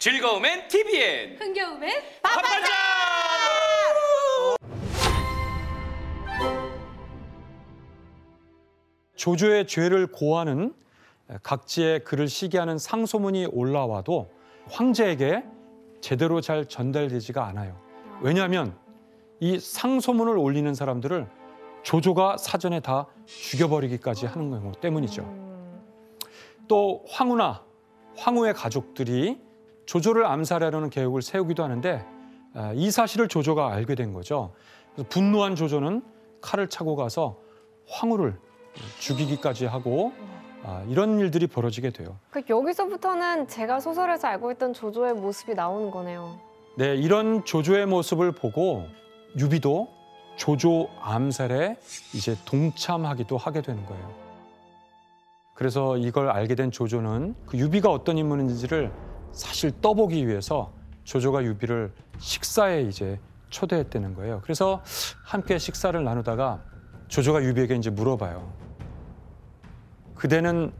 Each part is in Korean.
즐거움엔 TVN, 흥겨움엔 밥반장! 조조의 죄를 고하는 각지의 그를 시기하는 상소문이 올라와도 황제에게 제대로 잘 전달되지가 않아요. 왜냐하면 이 상소문을 올리는 사람들을 조조가 사전에 다 죽여버리기까지 하는 경우 때문이죠. 또 황후나 황후의 가족들이 조조를 암살하려는 계획을 세우기도 하는데 이 사실을 조조가 알게 된 거죠. 그래서 분노한 조조는 칼을 차고 가서 황후를 죽이기까지 하고 이런 일들이 벌어지게 돼요. 여기서부터는 제가 소설에서 알고 있던 조조의 모습이 나오는 거네요. 네, 이런 조조의 모습을 보고 유비도 조조 암살에 이제 동참하기도 하게 되는 거예요. 그래서 이걸 알게 된 조조는 그 유비가 어떤 인물인지를 사실 떠보기 위해서 조조가 유비를 식사에 이제 초대했다는 거예요. 그래서 함께 식사를 나누다가 조조가 유비에게 이제 물어봐요. 그대는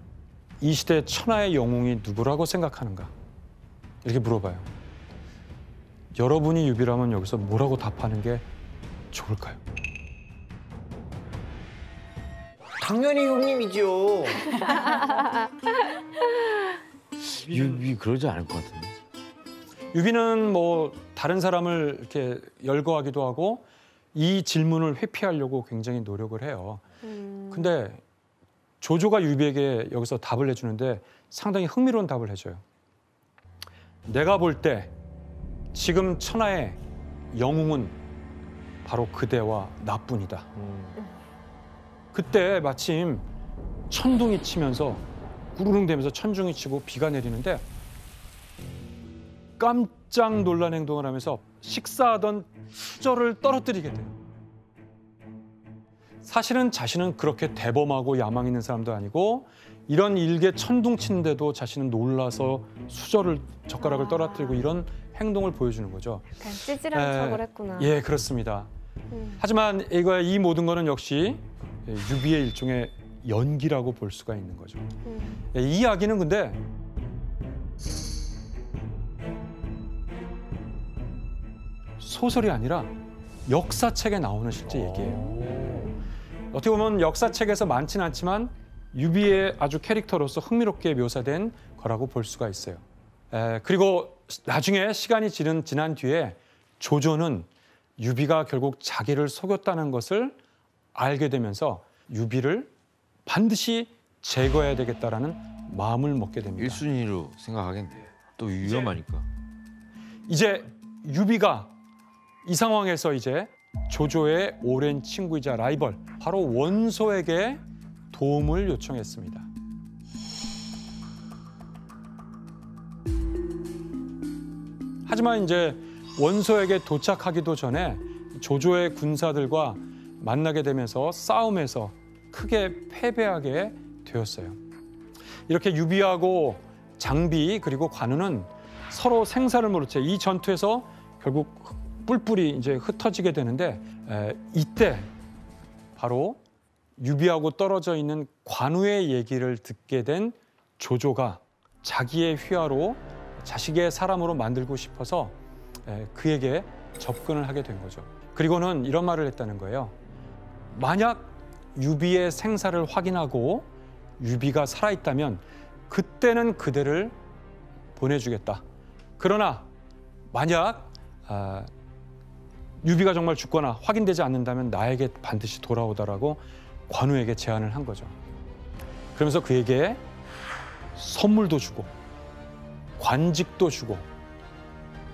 이 시대 천하의 영웅이 누구라고 생각하는가? 이렇게 물어봐요. 여러분이 유비라면 여기서 뭐라고 답하는 게 좋을까요? 당연히 형님이죠. 유비 그러지 않을 것 같은데. 유비는 뭐 다른 사람을 이렇게 열거하기도 하고 이 질문을 회피하려고 굉장히 노력을 해요. 근데 조조가 유비에게 여기서 답을 해주는데 상당히 흥미로운 답을 해줘요. 내가 볼 때 지금 천하의 영웅은 바로 그대와 나뿐이다. 그때 마침 천둥이 치면서 구르릉대면서 천둥이 치고 비가 내리는데 깜짝 놀란 행동을 하면서 식사하던 수저를 떨어뜨리게 돼요. 사실은 자신은 그렇게 대범하고 야망 있는 사람도 아니고 이런 일개 천둥 치는데도 자신은 놀라서 수저를 젓가락을 떨어뜨리고 이런 행동을 보여주는 거죠. 약간 찌질한 척을 했구나. 예, 그렇습니다. 하지만 이 모든 거는 역시 유비의 일종의 연기라고 볼 수가 있는 거죠. 이 이야기는 근데 소설이 아니라 역사책에 나오는 실제 얘기예요. 어떻게 보면 역사책에서 많지는 않지만 유비의 아주 캐릭터로서 흥미롭게 묘사된 거라고 볼 수가 있어요. 그리고 나중에 시간이 지난 뒤에 조조는 유비가 결국 자기를 속였다는 것을 알게 되면서 유비를 반드시 제거해야 되겠다라는 마음을 먹게 됩니다. 1순위로 생각하겠네. 또 위험하니까. 이제 유비가 이 상황에서 이제 조조의 오랜 친구이자 라이벌 바로 원소에게 도움을 요청했습니다. 하지만 이제 원소에게 도착하기도 전에 조조의 군사들과 만나게 되면서 싸움에서 크게 패배하게 되었어요. 이렇게 유비하고 장비 그리고 관우는 서로 생사를 모른 채 이 전투에서 결국 뿔뿔이 이제 흩어지게 되는데 이때 바로 유비하고 떨어져 있는 관우의 얘기를 듣게 된 조조가 자기의 휘하로 자식의 사람으로 만들고 싶어서 그에게 접근을 하게 된 거죠. 그리고는 이런 말을 했다는 거예요. 만약 유비의 생사를 확인하고 유비가 살아있다면 그때는 그대를 보내주겠다. 그러나 만약 유비가 정말 죽거나 확인되지 않는다면 나에게 반드시 돌아오다라고 관우에게 제안을 한 거죠. 그러면서 그에게 선물도 주고 관직도 주고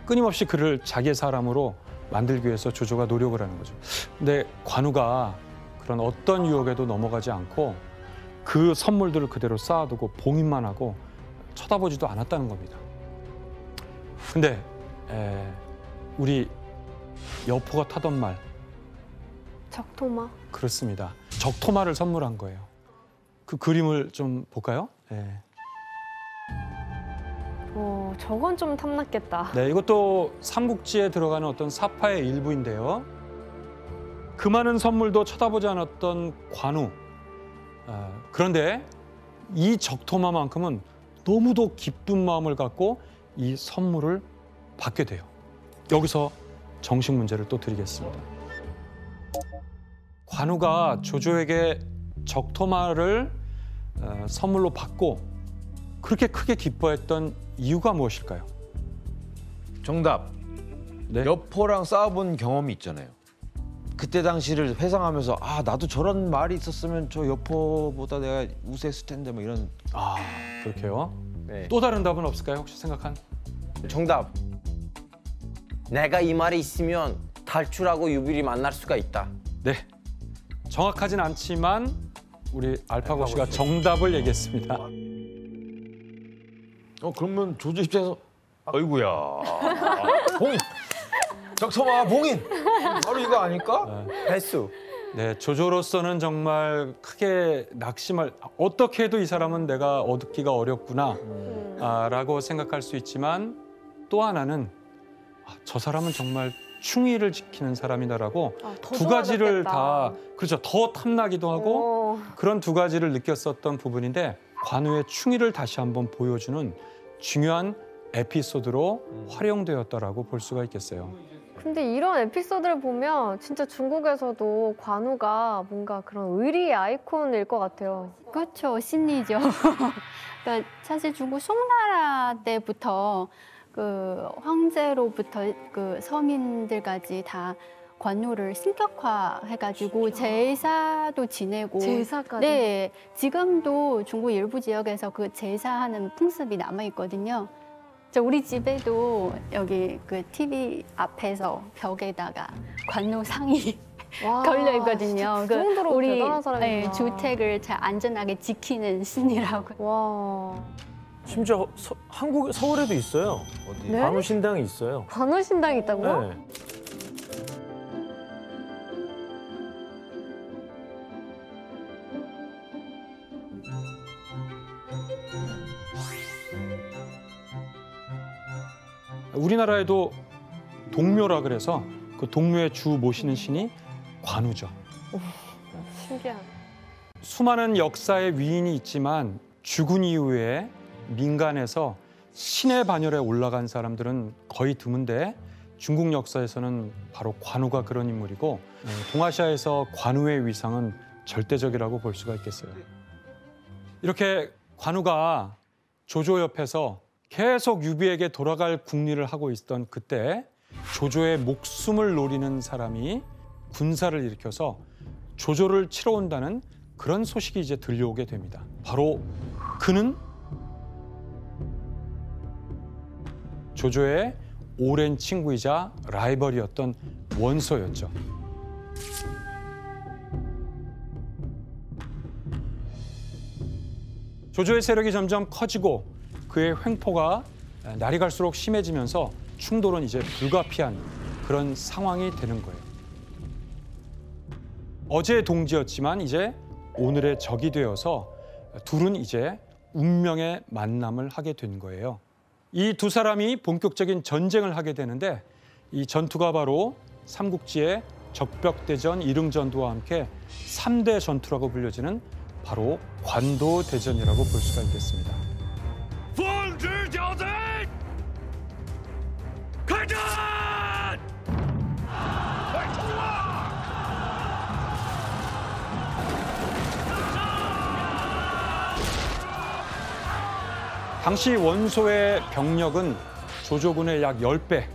끊임없이 그를 자기의 사람으로 만들기 위해서 조조가 노력을 하는 거죠. 근데 관우가 그런 어떤 유혹에도 넘어가지 않고 그 선물들을 그대로 쌓아두고 봉인만 하고 쳐다보지도 않았다는 겁니다. 근데 우리 여포가 타던 말 적토마? 그렇습니다. 적토마를 선물한 거예요. 그 그림을 좀 볼까요? 네. 저건 좀 탐났겠다. 네, 이것도 삼국지에 들어가는 어떤 사파의 일부인데요. 그 많은 선물도 쳐다보지 않았던 관우. 그런데 이 적토마만큼은 너무도 기쁜 마음을 갖고 이 선물을 받게 돼요. 여기서 정식 문제를 또 드리겠습니다. 관우가 조조에게 적토마를 선물로 받고 그렇게 크게 기뻐했던 이유가 무엇일까요? 정답. 네. 여포랑 싸워본 경험이 있잖아요. 그때 당시를 회상하면서 아 나도 저런 말이 있었으면 저 여포보다 내가 우세했을 텐데 뭐 이런. 아, 그렇게요. 네. 또 다른 답은 없을까요? 혹시 생각한? 정답. 내가 이 말이 있으면 탈출하고 유비를 만날 수가 있다. 네. 정확하진 않지만 우리 알파고 씨가 정답을 얘기했습니다. 그러면 조조 입장에서 아이고야 봉인 적토마 봉인 바로 이거 아닐까? 횟수. 네, 조조로서는 정말 크게 낙심을 어떻게 해도 이 사람은 내가 얻기가 어렵구나 라고 생각할 수 있지만 또 하나는 저 사람은 정말 충의를 지키는 사람이다라고 더 두 가지를 좋아졌겠다. 다 그렇죠. 더 탐나기도 하고 그런 두 가지를 느꼈었던 부분인데 관우의 충의를 다시 한번 보여주는 중요한 에피소드로 활용되었다라고 볼 수가 있겠어요. 근데 이런 에피소드를 보면 진짜 중국에서도 관우가 뭔가 그런 의리의 아이콘일 것 같아요. 그렇죠. 신이죠. 그러니까 사실 중국 송나라 때부터 그 황제로부터 그 서민들까지 다 관우를 신격화해가지고 제사도 지내고 제사까지? 네, 지금도 중국 일부 지역에서 그 제사하는 풍습이 남아 있거든요. 우리 집에도 여기 그 TV 앞에서 벽에다가 관우 상이 와, 걸려 있거든요. 그 정도로 우리 대단한 사람이구나. 주택을 잘 안전하게 지키는 신이라고. 와, 심지어 한국 서울에도 있어요. 어디? 네? 관우 신당이 있어요. 관우 신당이 있다고요? 네. 우리나라에도 동묘라 그래서 그 동묘의 주 모시는 신이 관우죠. 신기하네. 수많은 역사의 위인이 있지만 죽은 이후에 민간에서 신의 반열에 올라간 사람들은 거의 드문데 중국 역사에서는 바로 관우가 그런 인물이고 동아시아에서 관우의 위상은 절대적이라고 볼 수가 있겠어요. 이렇게 관우가 조조 옆에서 계속 유비에게 돌아갈 궁리를 하고 있던 그때 조조의 목숨을 노리는 사람이 군사를 일으켜서 조조를 치러 온다는 그런 소식이 이제 들려오게 됩니다. 바로 그는 조조의 오랜 친구이자 라이벌이었던 원소였죠. 조조의 세력이 점점 커지고 그의 횡포가 날이 갈수록 심해지면서 충돌은 이제 불가피한 그런 상황이 되는 거예요. 어제의 동지였지만 이제 오늘의 적이 되어서 둘은 이제 운명의 만남을 하게 된 거예요. 이 두 사람이 본격적인 전쟁을 하게 되는데 이 전투가 바로 삼국지의 적벽대전, 이릉전투와 함께 3대 전투라고 불려지는 바로 관도대전이라고 볼 수가 있겠습니다. 당시 원소의 병력은 조조군의 약 10배,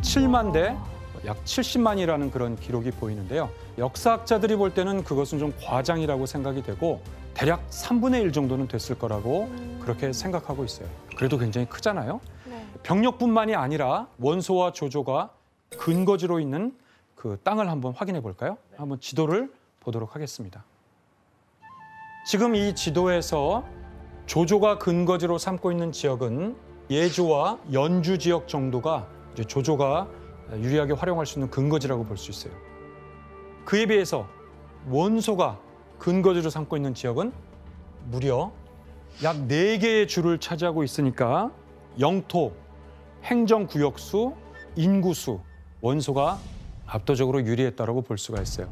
7만 대, 약 70만이라는 그런 기록이 보이는데요. 역사학자들이 볼 때는 그것은 좀 과장이라고 생각이 되고 대략 3분의 1 정도는 됐을 거라고 그렇게 생각하고 있어요. 그래도 굉장히 크잖아요. 네. 병력뿐만이 아니라 원소와 조조가 근거지로 있는 그 땅을 한번 확인해 볼까요? 한번 지도를 보도록 하겠습니다. 지금 이 지도에서 조조가 근거지로 삼고 있는 지역은 예조와 연주 지역 정도가 이제 조조가 유리하게 활용할 수 있는 근거지라고 볼 수 있어요. 그에 비해서 원소가 근거지로 삼고 있는 지역은 무려 약 4개의 주를 차지하고 있으니까 영토, 행정구역수, 인구수, 원소가 압도적으로 유리했다고 볼 수가 있어요.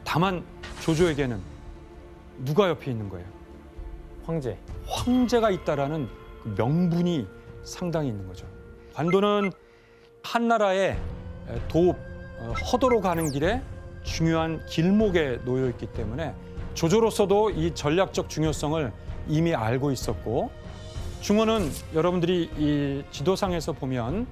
다만 조조에게는 누가 옆에 있는 거예요? 황제. 황제가 있다라는 그 명분이 상당히 있는 거죠. 관도는 한나라의 허도로 가는 길에 중요한 길목에 놓여 있기 때문에 조조로서도 이 전략적 중요성을 이미 알고 있었고, 중원은 여러분들이 이 지도상에서 보면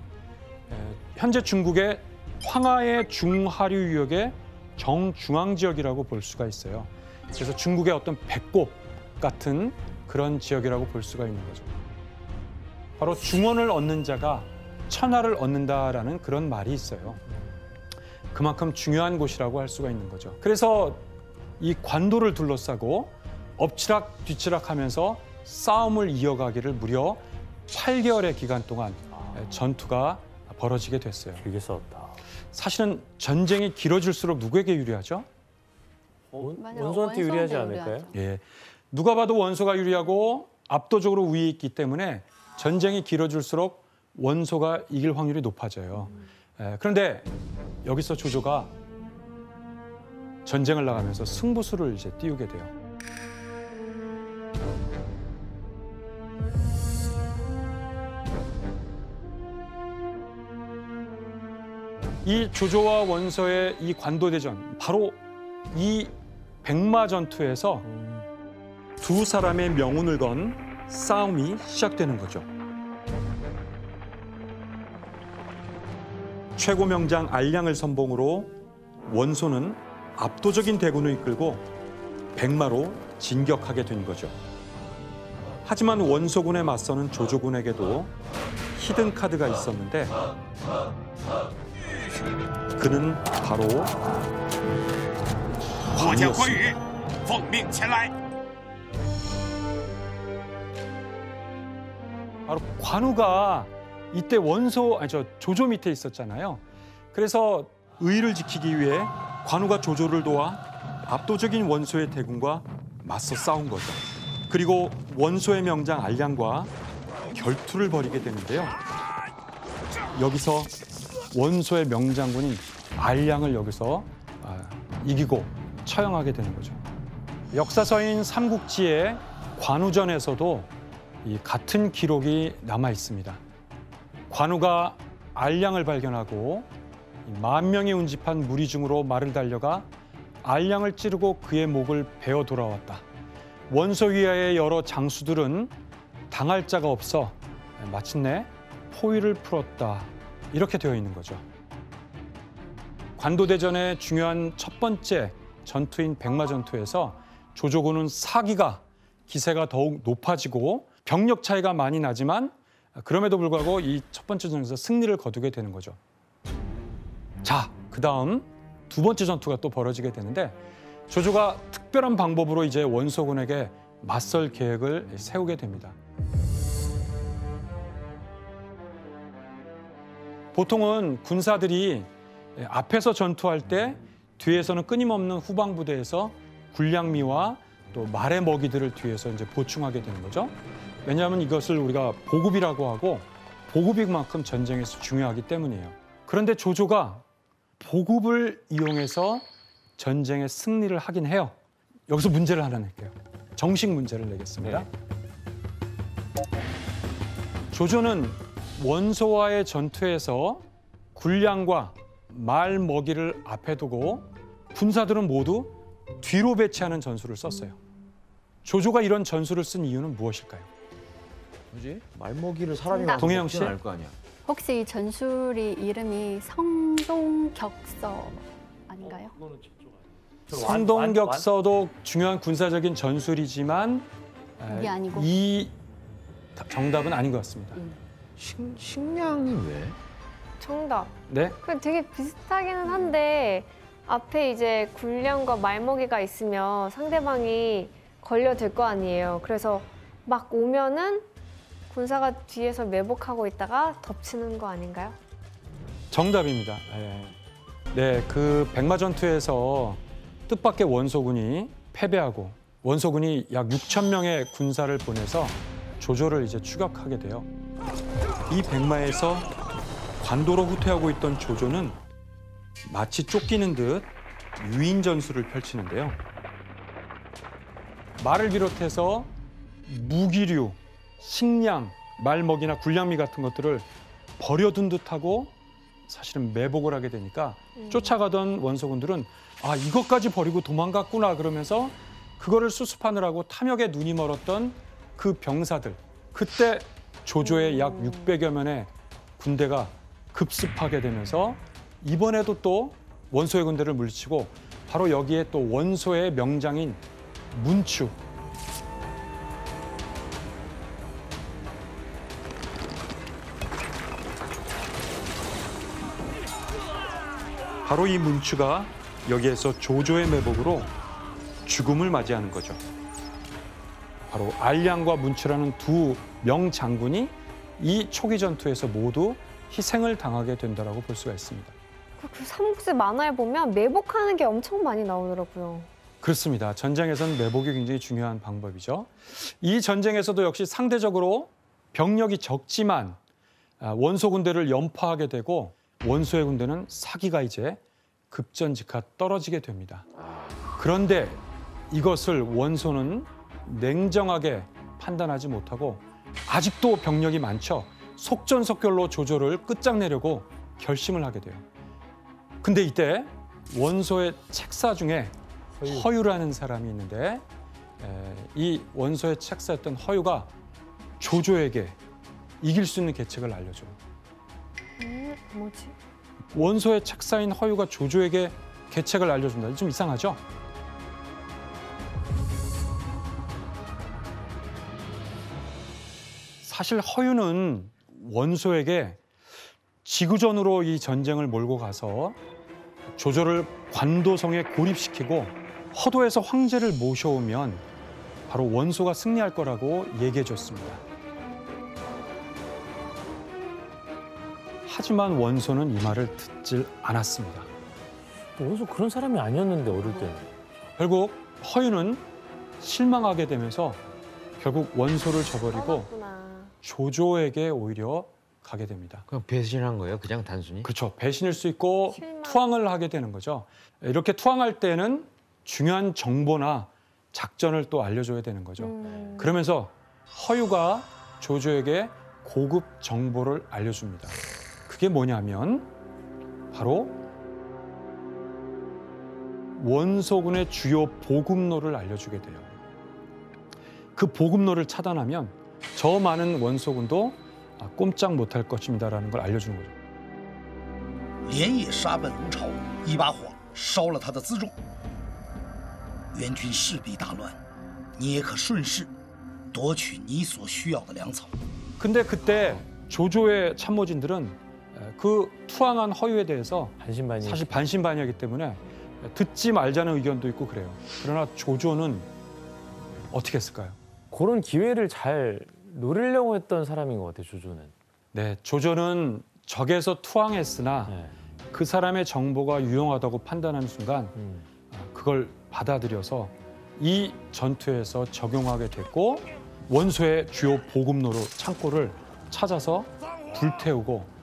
현재 중국의 황하의 중하류 유역의 정중앙 지역이라고 볼 수가 있어요. 그래서 중국의 어떤 배꼽 같은 그런 지역이라고 볼 수가 있는 거죠. 바로 중원을 얻는 자가 천하를 얻는다라는 그런 말이 있어요. 그만큼 중요한 곳이라고 할 수가 있는 거죠. 그래서 이 관도를 둘러싸고 엎치락 뒤치락 하면서 싸움을 이어가기를 무려 8개월의 기간 동안 전투가 벌어지게 됐어요. 길게 싸웠다. 사실은 전쟁이 길어질수록 누구에게 유리하죠? 맞아요. 원소한테 유리하지 원소한테 않을까요? 예, 누가 봐도 원소가 유리하고 압도적으로 위에 있기 때문에 전쟁이 길어질수록 원소가 이길 확률이 높아져요. 그런데 여기서 조조가 전쟁을 나가면서 승부수를 이제 띄우게 돼요. 이 조조와 원소의 이 관도대전, 바로 이 백마전투에서 두 사람의 명운을 건 싸움이 시작되는 거죠. 최고 명장 알량을 선봉으로 원소는 압도적인 대군을 이끌고 백마로 진격하게 된 거죠. 하지만 원소군에 맞서는 조조군에게도 히든 카드가 있었는데 그는 바로 我叫关羽， 관우였습니다. 奉命前来。 바로 관우가 이때 조조 밑에 있었잖아요. 그래서 의를 지키기 위해 관우가 조조를 도와 압도적인 원소의 대군과 맞서 싸운 거죠. 그리고 원소의 명장 알량과 결투를 벌이게 되는데요. 여기서 원소의 명장군인 알량을 여기서 이기고 처형하게 되는 거죠. 역사서인 삼국지의 관우전에서도 이 같은 기록이 남아 있습니다. 관우가 알량을 발견하고 10,000명이 운집한 무리 중으로 말을 달려가 알량을 찌르고 그의 목을 베어 돌아왔다. 원소 위하의 여러 장수들은 당할 자가 없어 마침내 포위를 풀었다. 이렇게 되어 있는 거죠. 관도대전의 중요한 첫 번째 전투인 백마전투에서 조조군은 사기가 기세가 더욱 높아지고 병력 차이가 많이 나지만 그럼에도 불구하고 이 첫 번째 전에서 승리를 거두게 되는 거죠. 자, 그다음 두 번째 전투가 또 벌어지게 되는데 조조가 특별한 방법으로 이제 원소군에게 맞설 계획을 세우게 됩니다. 보통은 군사들이 앞에서 전투할 때 뒤에서는 끊임없는 후방부대에서 군량미와 또 말의 먹이들을 뒤에서 이제 보충하게 되는 거죠. 왜냐하면 이것을 우리가 보급이라고 하고 보급이 그만큼 전쟁에서 중요하기 때문이에요. 그런데 조조가 보급을 이용해서 전쟁에 승리를 하긴 해요. 여기서 문제를 하나 낼게요. 정식 문제를 내겠습니다. 조조는 원소와의 전투에서 군량과 말 먹이를 앞에 두고 군사들은 모두 뒤로 배치하는 전술을 썼어요. 조조가 이런 전술을 쓴 이유는 무엇일까요? 뭐지? 말먹이를 사람이 정답. 동해영 씨? 알거 아니야. 혹시 이 전술이 이름이 성동격서 아닌가요? 성동격서도 중요한 군사적인 전술이지만 이게 아니고? 이 정답은 아닌 것 같습니다. 식량이 왜? 정답. 네? 그 되게 비슷하기는 한데 앞에 이제 군량과 말먹이가 있으면 상대방이 걸려들 거 아니에요. 그래서 막 오면은 군사가 뒤에서 매복하고 있다가 덮치는 거 아닌가요? 정답입니다. 네, 그 백마전투에서 뜻밖의 원소군이 패배하고 원소군이 약 6,000명의 군사를 보내서 조조를 이제 추격하게 돼요. 이 백마에서 관도로 후퇴하고 있던 조조는 마치 쫓기는 듯 유인 전술을 펼치는데요. 말을 비롯해서 무기류, 식량, 말먹이나 군량미 같은 것들을 버려둔 듯하고 사실은 매복을 하게 되니까 쫓아가던 원소군들은 아, 이것까지 버리고 도망갔구나 그러면서 그거를 수습하느라고 탐욕에 눈이 멀었던 그 병사들, 그때 조조의 약 600여 명의 군대가 급습하게 되면서 이번에도 또 원소의 군대를 물리치고 바로 여기에 또 원소의 명장인 문추, 바로 이 문추가 여기에서 조조의 매복으로 죽음을 맞이하는 거죠. 바로 알량과 문추라는 두 명장군이 이 초기 전투에서 모두 희생을 당하게 된다고 볼 수가 있습니다. 그 삼국지 만화에 보면 매복하는 게 엄청 많이 나오더라고요. 그렇습니다. 전쟁에서는 매복이 굉장히 중요한 방법이죠. 이 전쟁에서도 역시 상대적으로 병력이 적지만 원소 군대를 연파하게 되고 원소의 군대는 사기가 이제 급전직하 떨어지게 됩니다. 그런데 이것을 원소는 냉정하게 판단하지 못하고 아직도 병력이 많죠. 속전속결로 조조를 끝장내려고 결심을 하게 돼요. 근데 이때 원소의 책사 중에 허유라는 사람이 있는데 이 원소의 책사였던 허유가 조조에게 이길 수 있는 계책을 알려줘요. 뭐지? 원소의 책사인 허유가 조조에게 계책을 알려준다. 좀 이상하죠? 사실 허유는 원소에게 지구전으로 이 전쟁을 몰고 가서 조조를 관도성에 고립시키고 허도에서 황제를 모셔오면 바로 원소가 승리할 거라고 얘기해 줬습니다. 하지만 원소는 이 말을 듣질 않았습니다. 원소 그런 사람이 아니었는데 어릴 때는. 결국 허유는 실망하게 되면서 결국 원소를 저버리고 떠났구나. 조조에게 오히려 가게 됩니다. 그냥 배신한 거예요? 그냥 단순히? 그렇죠. 배신일 수 있고 실망. 투항을 하게 되는 거죠. 이렇게 투항할 때는 중요한 정보나 작전을 또 알려줘야 되는 거죠. 그러면서 허유가 조조에게 고급 정보를 알려줍니다. 그게 뭐냐면 바로 원소군의 주요 보급로를 알려주게 돼요. 그 보급로를 차단하면 저 많은 원소군도 꼼짝 못할 것입니다라는 걸 알려주는 거죠. 连夜杀奔吴朝，一把火烧了他的辎重。援军势必大乱，你也可顺势夺取你所需要的粮草。 근데 그때 조조의 참모진들은 그 투항한 허유에 대해서 반신반의. 사실 반신반의하기 때문에 듣지 말자는 의견도 있고 그래요. 그러나 조조는 어떻게 했을까요? 그런 기회를 잘 노리려고 했던 사람인 것 같아요, 조조는. 네, 조조는 적에서 투항했으나 네. 그 사람의 정보가 유용하다고 판단하는 순간 그걸 받아들여서 이 전투에서 적용하게 됐고 원소의 주요 보급로로 창고를 찾아서 불태우고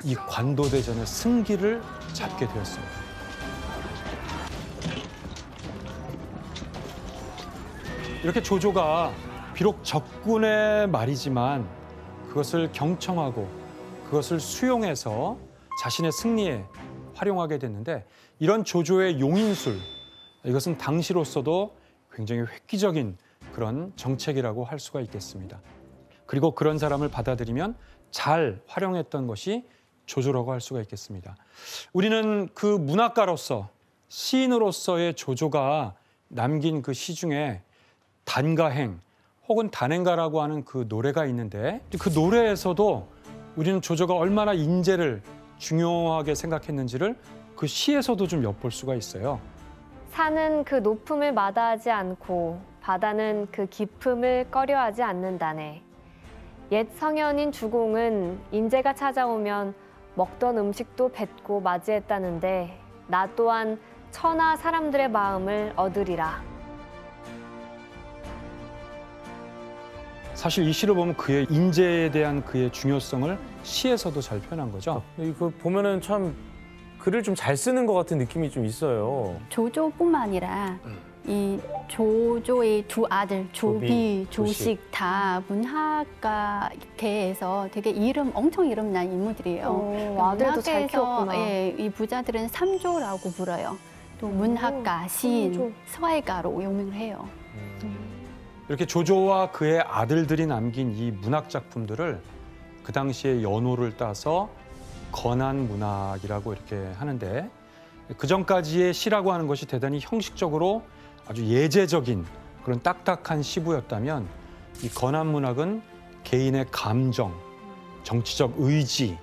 이 관도대전의 승기를 잡게 되었습니다. 이렇게 조조가 비록 적군의 말이지만 그것을 경청하고 그것을 수용해서 자신의 승리에 활용하게 됐는데 이런 조조의 용인술, 이것은 당시로서도 굉장히 획기적인 그런 정책이라고 할 수가 있겠습니다. 그리고 그런 사람을 받아들이면 잘 활용했던 것이 조조라고 할 수가 있겠습니다. 우리는 그 문학가로서 시인으로서의 조조가 남긴 그 시 중에 단가행 혹은 단행가라고 하는 그 노래가 있는데 그 노래에서도 우리는 조조가 얼마나 인재를 중요하게 생각했는지를 그 시에서도 좀 엿볼 수가 있어요. 산은 그 높음을 마다하지 않고 바다는 그 깊음을 꺼려하지 않는다네. 옛 성현인 주공은 인재가 찾아오면 먹던 음식도 뱉고 맞이했다는데 나 또한 천하 사람들의 마음을 얻으리라. 사실 이 시를 보면 그의 인재에 대한 그의 중요성을 시에서도 잘 표현한 거죠. 이거 보면은 참 글을 좀 잘 쓰는 것 같은 느낌이 좀 있어요. 조조뿐만 아니라 이 조조의 두 아들 조비, 조식. 조식 다 문학가계에서 되게 엄청 이름난 인물들이에요. 아들도 잘 문학계에서 키웠구나. 예, 이 부자들은 삼조라고 불러요. 또 문학가, 시인, 삼조. 서예가로 유명을 해요. 이렇게 조조와 그의 아들들이 남긴 이 문학 작품들을 그 당시에 연호를 따서 건한 문학이라고 이렇게 하는데 그 전까지의 시라고 하는 것이 대단히 형식적으로 아주 예제적인 그런 딱딱한 시부였다면 이 건한 문학은 개인의 감정, 정치적 의지,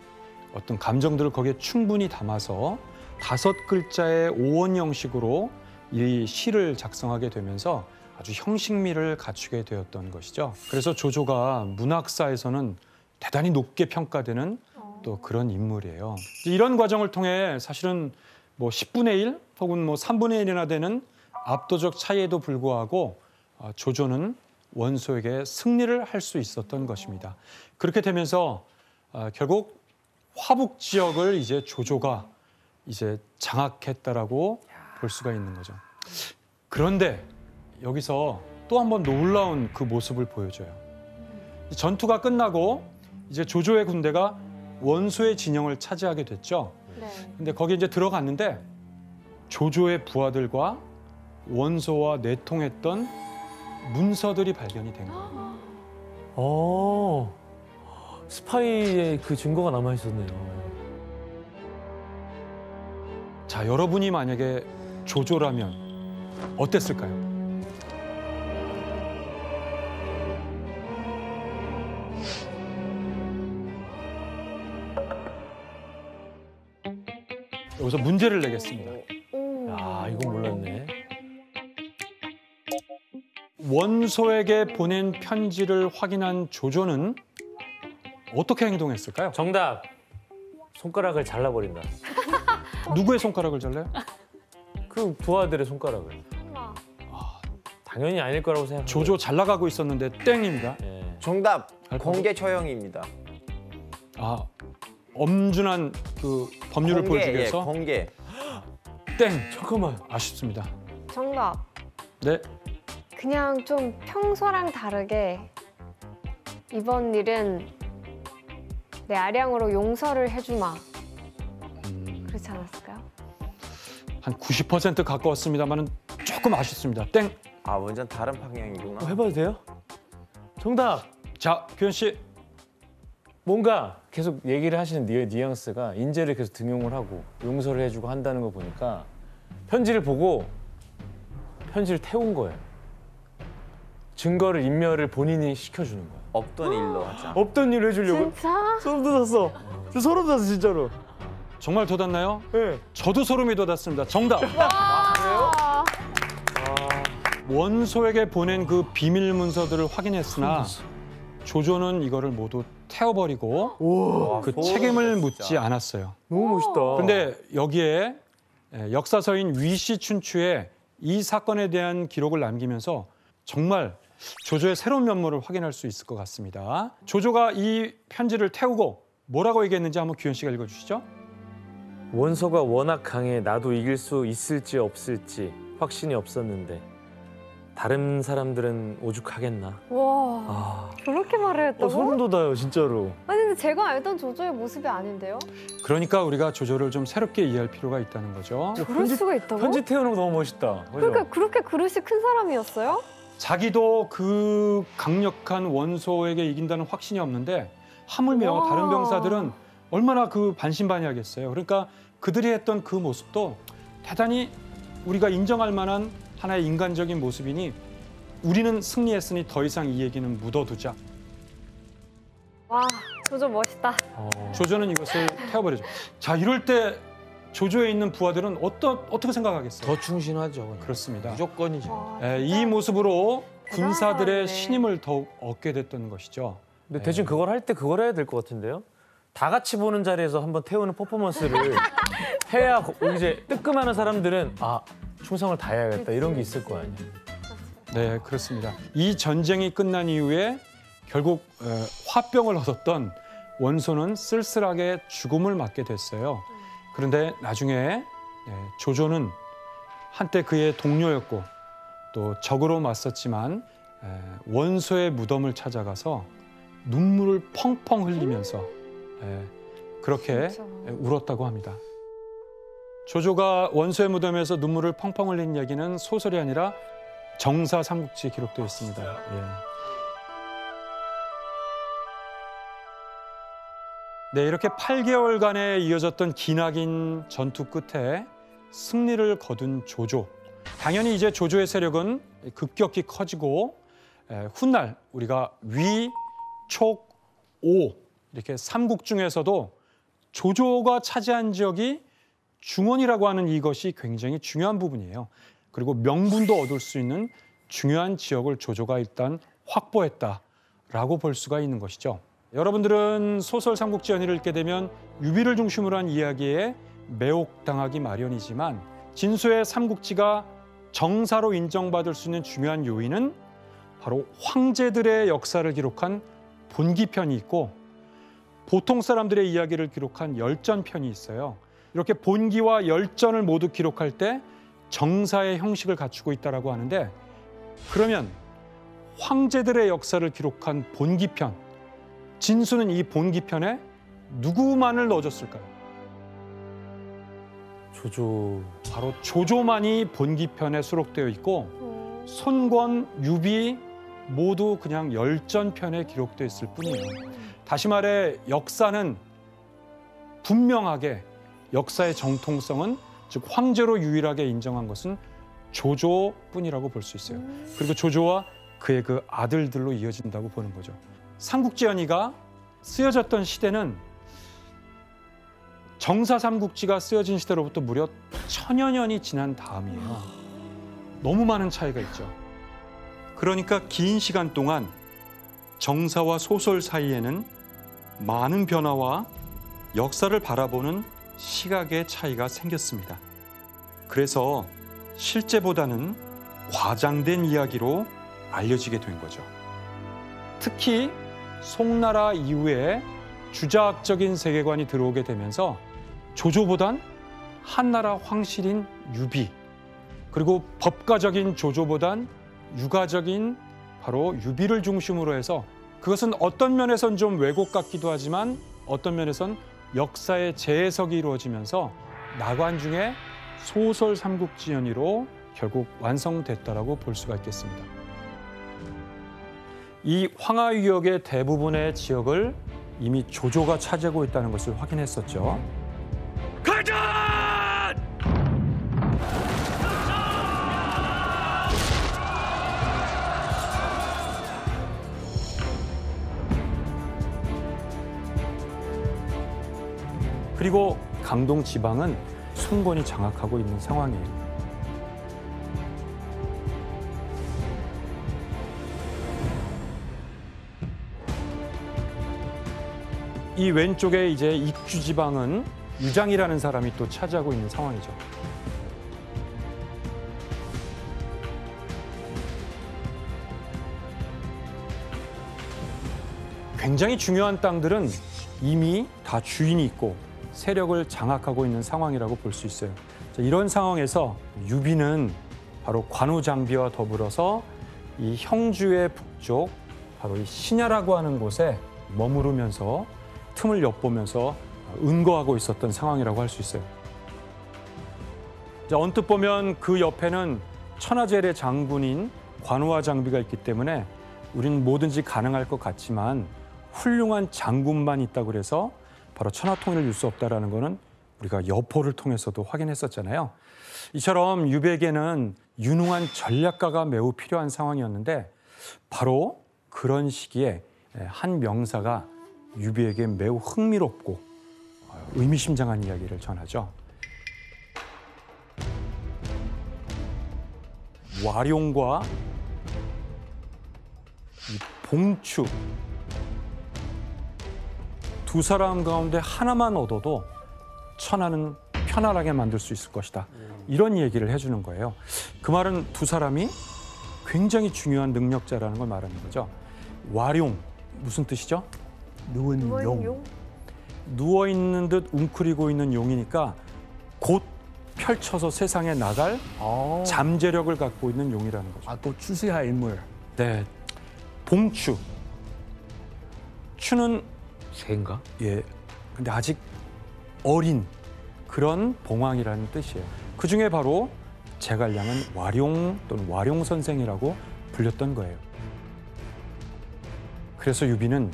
어떤 감정들을 거기에 충분히 담아서 5글자의 오원 형식으로 이 시를 작성하게 되면서 아주 형식미를 갖추게 되었던 것이죠. 그래서 조조가 문학사에서는 대단히 높게 평가되는 또 그런 인물이에요. 이런 과정을 통해 사실은 뭐 10분의 1 혹은 뭐 3분의 1이나 되는 압도적 차이에도 불구하고 조조는 원소에게 승리를 할 수 있었던 것입니다. 그렇게 되면서 결국 화북 지역을 이제 조조가 이제 장악했다라고 볼 수가 있는 거죠. 그런데 여기서 또 한 번 놀라운 그 모습을 보여줘요. 전투가 끝나고 이제 조조의 군대가 원소의 진영을 차지하게 됐죠. 네. 근데 거기 이제 들어갔는데 조조의 부하들과 원소와 내통했던 문서들이 발견이 된 거예요. 스파이의 그 증거가 남아 있었네요. 자, 여러분이 만약에 조조라면 어땠을까요? 여기서 문제를 내겠습니다. 야, 이건 몰랐네. 원소에게 보낸 편지를 확인한 조조는 어떻게 행동했을까요? 정답. 손가락을 잘라버린다. 누구의 손가락을 잘라요? 그 부하들의 손가락을. 당연히 아닐 거라고 생각해요. 조조 잘 나가고 있었는데 땡입니다. 예. 정답 알파고? 공개 처형입니다. 아, 엄준한 그 법률을 보여주기 위해서 공개. 땡. 잠깐만. 아쉽습니다. 정답. 네. 그냥 좀 평소랑 다르게 이번 일은 내 아량으로 용서를 해주마. 그렇지 않았을까요? 한 90% 가까웠습니다만은 조금 아쉽습니다. 땡. 아 완전 다른 방향이구나. 해봐도 돼요? 정답. 자, 규현 씨. 뭔가 계속 얘기를 하시는 뉘앙스가 인재를 계속 등용을 하고 용서를 해주고 한다는 거 보니까 편지를 보고 편지를 태운 거예요. 증거를 인멸을 본인이 시켜주는 거예요. 없던 일로 하자. 없던 일을 해주려고. 진짜? 소름 돋았어. 저 소름 돋았어 진짜로. 정말 돋았나요? 네. 저도 소름이 돋았습니다. 정답. 원소에게 보낸 그 비밀 문서들을 확인했으나 조조는 이거를 모두 태워버리고 와, 그 소름 책임을 돋았어, 묻지 진짜. 않았어요. 너무 멋있다. 그런데 여기에 역사서인 위시춘추에 이 사건에 대한 기록을 남기면서 정말 조조의 새로운 면모를 확인할 수 있을 것 같습니다. 조조가 이 편지를 태우고 뭐라고 얘기했는지 한번 규현 씨가 읽어주시죠. 원소가 워낙 강해 나도 이길 수 있을지 없을지 확신이 없었는데 다른 사람들은 오죽하겠나. 와, 아, 그렇게 말을 했다고? 소름 돋아요 진짜로. 아니 근데 제가 알던 조조의 모습이 아닌데요? 그러니까 우리가 조조를 좀 새롭게 이해할 필요가 있다는 거죠. 그럴 수가 있다고? 편지 태우는 거 너무 멋있다. 그죠? 그러니까 그렇게 그릇이 큰 사람이었어요? 자기도 그 강력한 원소에게 이긴다는 확신이 없는데 하물며 와. 다른 병사들은 얼마나 그 반신반의하겠어요. 그러니까 그들이 했던 그 모습도 대단히 우리가 인정할 만한 하나의 인간적인 모습이니 우리는 승리했으니 더 이상 이 얘기는 묻어두자. 와, 조조 멋있다. 조조는 이것을 태워버리죠. 자, 이럴 때 조조에 있는 부하들은 어떻게 생각하겠어요? 더 충신하죠. 그냥. 그렇습니다. 무조건이죠. 와, 이 모습으로 군사들의 사람이네. 신임을 더욱 얻게 됐던 것이죠. 근데 대신 그걸 할 때 그걸 해야 될 것 같은데요? 다 같이 보는 자리에서 한번 태우는 퍼포먼스를 해야 이제 뜨끔하는 사람들은 아 충성을 다해야겠다 이런 게 있을 거 아니에요. 네, 그렇습니다. 이 전쟁이 끝난 이후에 결국 화병을 얻었던 원소는 쓸쓸하게 죽음을 맞게 됐어요. 그런데 나중에 조조는 한때 그의 동료였고 또 적으로 맞섰지만 원소의 무덤을 찾아가서 눈물을 펑펑 흘리면서 그렇게 진짜. 울었다고 합니다. 조조가 원소의 무덤에서 눈물을 펑펑 흘린 이야기는 소설이 아니라 정사 삼국지에 기록되어 있습니다. 예. 네, 이렇게 8개월간에 이어졌던 기나긴 전투 끝에 승리를 거둔 조조. 당연히 이제 조조의 세력은 급격히 커지고 훗날 우리가 위, 촉, 오 이렇게 삼국 중에서도 조조가 차지한 지역이 중원이라고 하는 이것이 굉장히 중요한 부분이에요. 그리고 명분도 얻을 수 있는 중요한 지역을 조조가 일단 확보했다라고 볼 수가 있는 것이죠. 여러분들은 소설 삼국지 연의를 읽게 되면 유비를 중심으로 한 이야기에 매혹당하기 마련이지만 진수의 삼국지가 정사로 인정받을 수 있는 중요한 요인은 바로 황제들의 역사를 기록한 본기편이 있고 보통 사람들의 이야기를 기록한 열전편이 있어요. 이렇게 본기와 열전을 모두 기록할 때 정사의 형식을 갖추고 있다고 하는데 그러면 황제들의 역사를 기록한 본기편, 진수는 이 본기편에 누구만을 넣어줬을까요? 조조. 바로 조조만이 본기편에 수록되어 있고 손권, 유비 모두 그냥 열전편에 기록되어 있을 뿐이에요. 다시 말해 역사는 분명하게 역사의 정통성은 즉 황제로 유일하게 인정한 것은 조조뿐이라고 볼 수 있어요. 그리고 조조와 그의 그 아들들로 이어진다고 보는 거죠. 삼국지 연의가 쓰여졌던 시대는 정사 삼국지가 쓰여진 시대로부터 무려 1000여 년이 지난 다음이에요. 너무 많은 차이가 있죠. 그러니까 긴 시간 동안 정사와 소설 사이에는 많은 변화와 역사를 바라보는 시각의 차이가 생겼습니다. 그래서 실제보다는 과장된 이야기로 알려지게 된 거죠. 특히 송나라 이후에 주자학적인 세계관이 들어오게 되면서 조조보단 한나라 황실인 유비, 그리고 법가적인 조조보단 유가적인 바로 유비를 중심으로 해서 그것은 어떤 면에선 좀 왜곡 같기도 하지만 어떤 면에선 역사의 재해석이 이루어지면서 나관중의 소설 삼국지 연의로 결국 완성됐다라고 볼 수가 있겠습니다. 이 황하유역의 대부분의 지역을 이미 조조가 차지하고 있다는 것을 확인했었죠. 가자! 그리고 강동 지방은 송권이 장악하고 있는 상황이에요. 이 왼쪽에 이제 익주 지방은 유장이라는 사람이 또 차지하고 있는 상황이죠. 굉장히 중요한 땅들은 이미 다 주인이 있고 세력을 장악하고 있는 상황이라고 볼 수 있어요. 자, 이런 상황에서 유비는 바로 관우장비와 더불어서 이 형주의 북쪽, 바로 이 신야라고 하는 곳에 머무르면서 틈을 엿보면서 은거하고 있었던 상황이라고 할 수 있어요. 자, 언뜻 보면 그 옆에는 천하제일의 장군인 관우와 장비가 있기 때문에 우리는 뭐든지 가능할 것 같지만 훌륭한 장군만 있다고 그래서 바로 천하통일을 이룰 수 없다라는 거는 우리가 여포를 통해서도 확인했었잖아요. 이처럼 유비에게는 유능한 전략가가 매우 필요한 상황이었는데 바로 그런 시기에 한 명사가 유비에게 매우 흥미롭고 의미심장한 이야기를 전하죠. 와룡과 이 봉추 두 사람 가운데 하나만 얻어도 천하는 편안하게 만들 수 있을 것이다. 이런 얘기를 해주는 거예요. 그 말은 두 사람이 굉장히 중요한 능력자라는 걸 말하는 거죠. 와룡 무슨 뜻이죠? 누운 용? 누워있는 듯 웅크리고 있는 용이니까 곧 펼쳐서 세상에 나갈 잠재력을 갖고 있는 용이라는 거죠. 아, 또 추수할 인물. 네, 봉추. 추는 새인가? 예, 근데 아직 어린 그런 봉황이라는 뜻이에요. 그 중에 바로 제갈량은 와룡 또는 와룡 선생이라고 불렸던 거예요. 그래서 유비는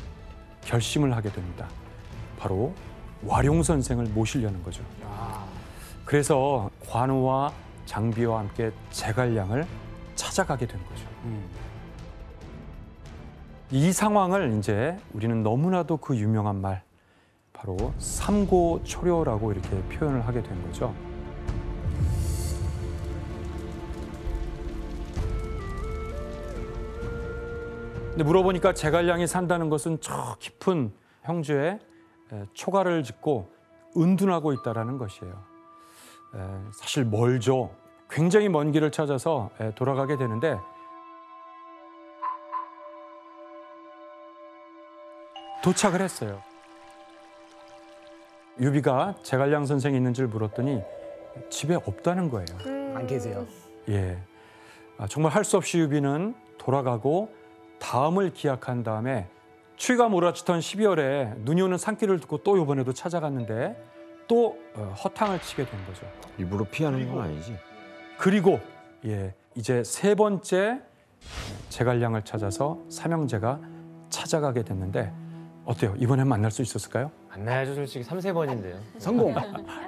결심을 하게 됩니다. 바로 와룡 선생을 모시려는 거죠. 그래서 관우와 장비와 함께 제갈량을 찾아가게 된 거죠. 이 상황을 이제 우리는 너무나도 그 유명한 말, 바로 삼고초려라고 이렇게 표현을 하게 된 거죠. 근데 물어보니까 제갈량이 산다는 것은 저 깊은 형주에 초가를 짓고 은둔하고 있다라는 것이에요. 사실 멀죠. 굉장히 먼 길을 찾아서 돌아가게 되는데 도착을 했어요. 유비가 제갈량 선생이 있는 줄 물었더니 집에 없다는 거예요. 안 계세요. 예, 정말 할 수 없이 유비는 돌아가고 다음을 기약한 다음에 추위가 몰아치던 12월에 눈이 오는 산길을 듣고 또 이번에도 찾아갔는데 또 허탕을 치게 된 거죠. 일부러 피하는 건 아니지. 그리고 예, 이제 세 번째 제갈량을 찾아서 삼형제가 찾아가게 됐는데 어때요? 이번엔 만날 수 있었을까요? 만나야죠. 솔직히 3, 4번인데요. 성공.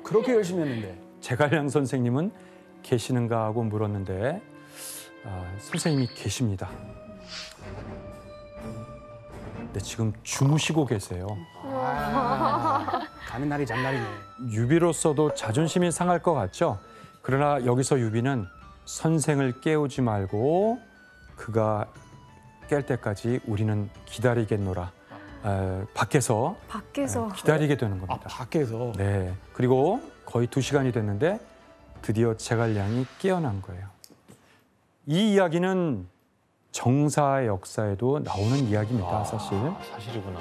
그렇게 열심히 했는데. 제갈량 선생님은 계시는가 하고 물었는데 선생님이 계십니다. 근데 지금 주무시고 계세요. 가는 날이 장날이네. 유비로서도 자존심이 상할 것 같죠? 그러나 여기서 유비는 선생을 깨우지 말고 그가 깰 때까지 우리는 기다리겠노라. 밖에서 기다리게 되는 겁니다. 밖에서. 네. 그리고 거의 2시간이 됐는데 드디어 제갈량이 깨어난 거예요. 이 이야기는 정사의 역사에도 나오는 이야기입니다, 사실. 사실이구나.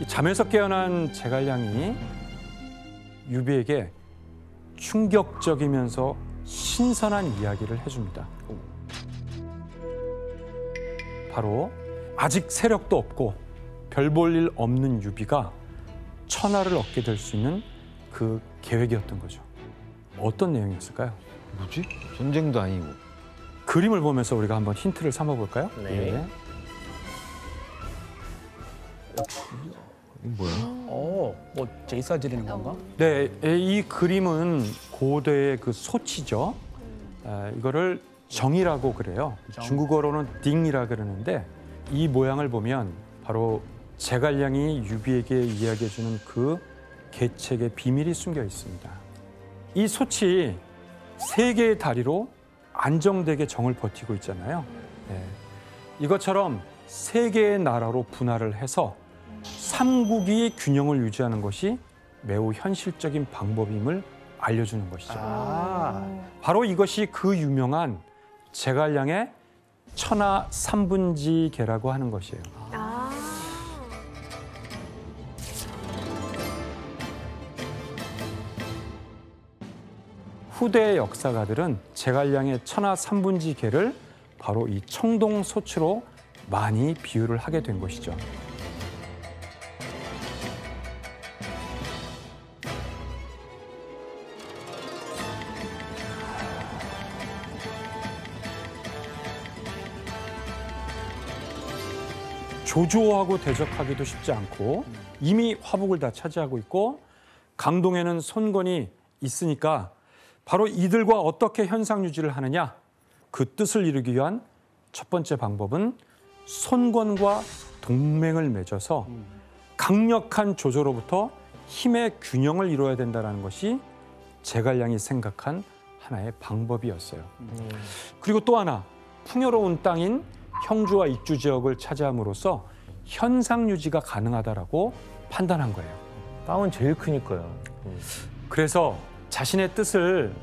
이 잠에서 깨어난 제갈량이 유비에게 충격적이면서 신선한 이야기를 해줍니다. 바로 아직 세력도 없고 별 볼 일 없는 유비가 천하를 얻게 될 수 있는 그 계획이었던 거죠. 어떤 내용이었을까요? 뭐지? 전쟁도 아니고. 그림을 보면서 우리가 한번 힌트를 삼아볼까요? 네. 예. 이거 뭐야? 뭐 제사 드리는 건가? 네, 이 그림은 고대의 그 소치죠. 이거를 정이라고 그래요. 중국어로는 딩이라 그러는데 이 모양을 보면 바로 제갈량이 유비에게 이야기해주는 그 계책의 비밀이 숨겨 있습니다. 이 소치 3개의 다리로 안정되게 정을 버티고 있잖아요. 네. 이것처럼 3개의 나라로 분할을 해서 삼국이 균형을 유지하는 것이 매우 현실적인 방법임을 알려주는 것이죠. 바로 이것이 그 유명한 제갈량의 천하 삼분지계라고 하는 것이에요. 후대 역사가들은 제갈량의 천하 삼분지계를 바로 이 청동소추로 많이 비유를 하게 된 것이죠. 조조하고 대적하기도 쉽지 않고 이미 화북을 다 차지하고 있고 강동에는 손권이 있으니까 바로 이들과 어떻게 현상 유지를 하느냐, 그 뜻을 이루기 위한 첫 번째 방법은 손권과 동맹을 맺어서 강력한 조조로부터 힘의 균형을 이루어야 된다는 것이 제갈량이 생각한 하나의 방법이었어요. 그리고 또 하나, 풍요로운 땅인 형주와 익주 지역을 차지함으로써 현상 유지가 가능하다라고 판단한 거예요. 땅은 제일 크니까요. 그래서 자신의 뜻을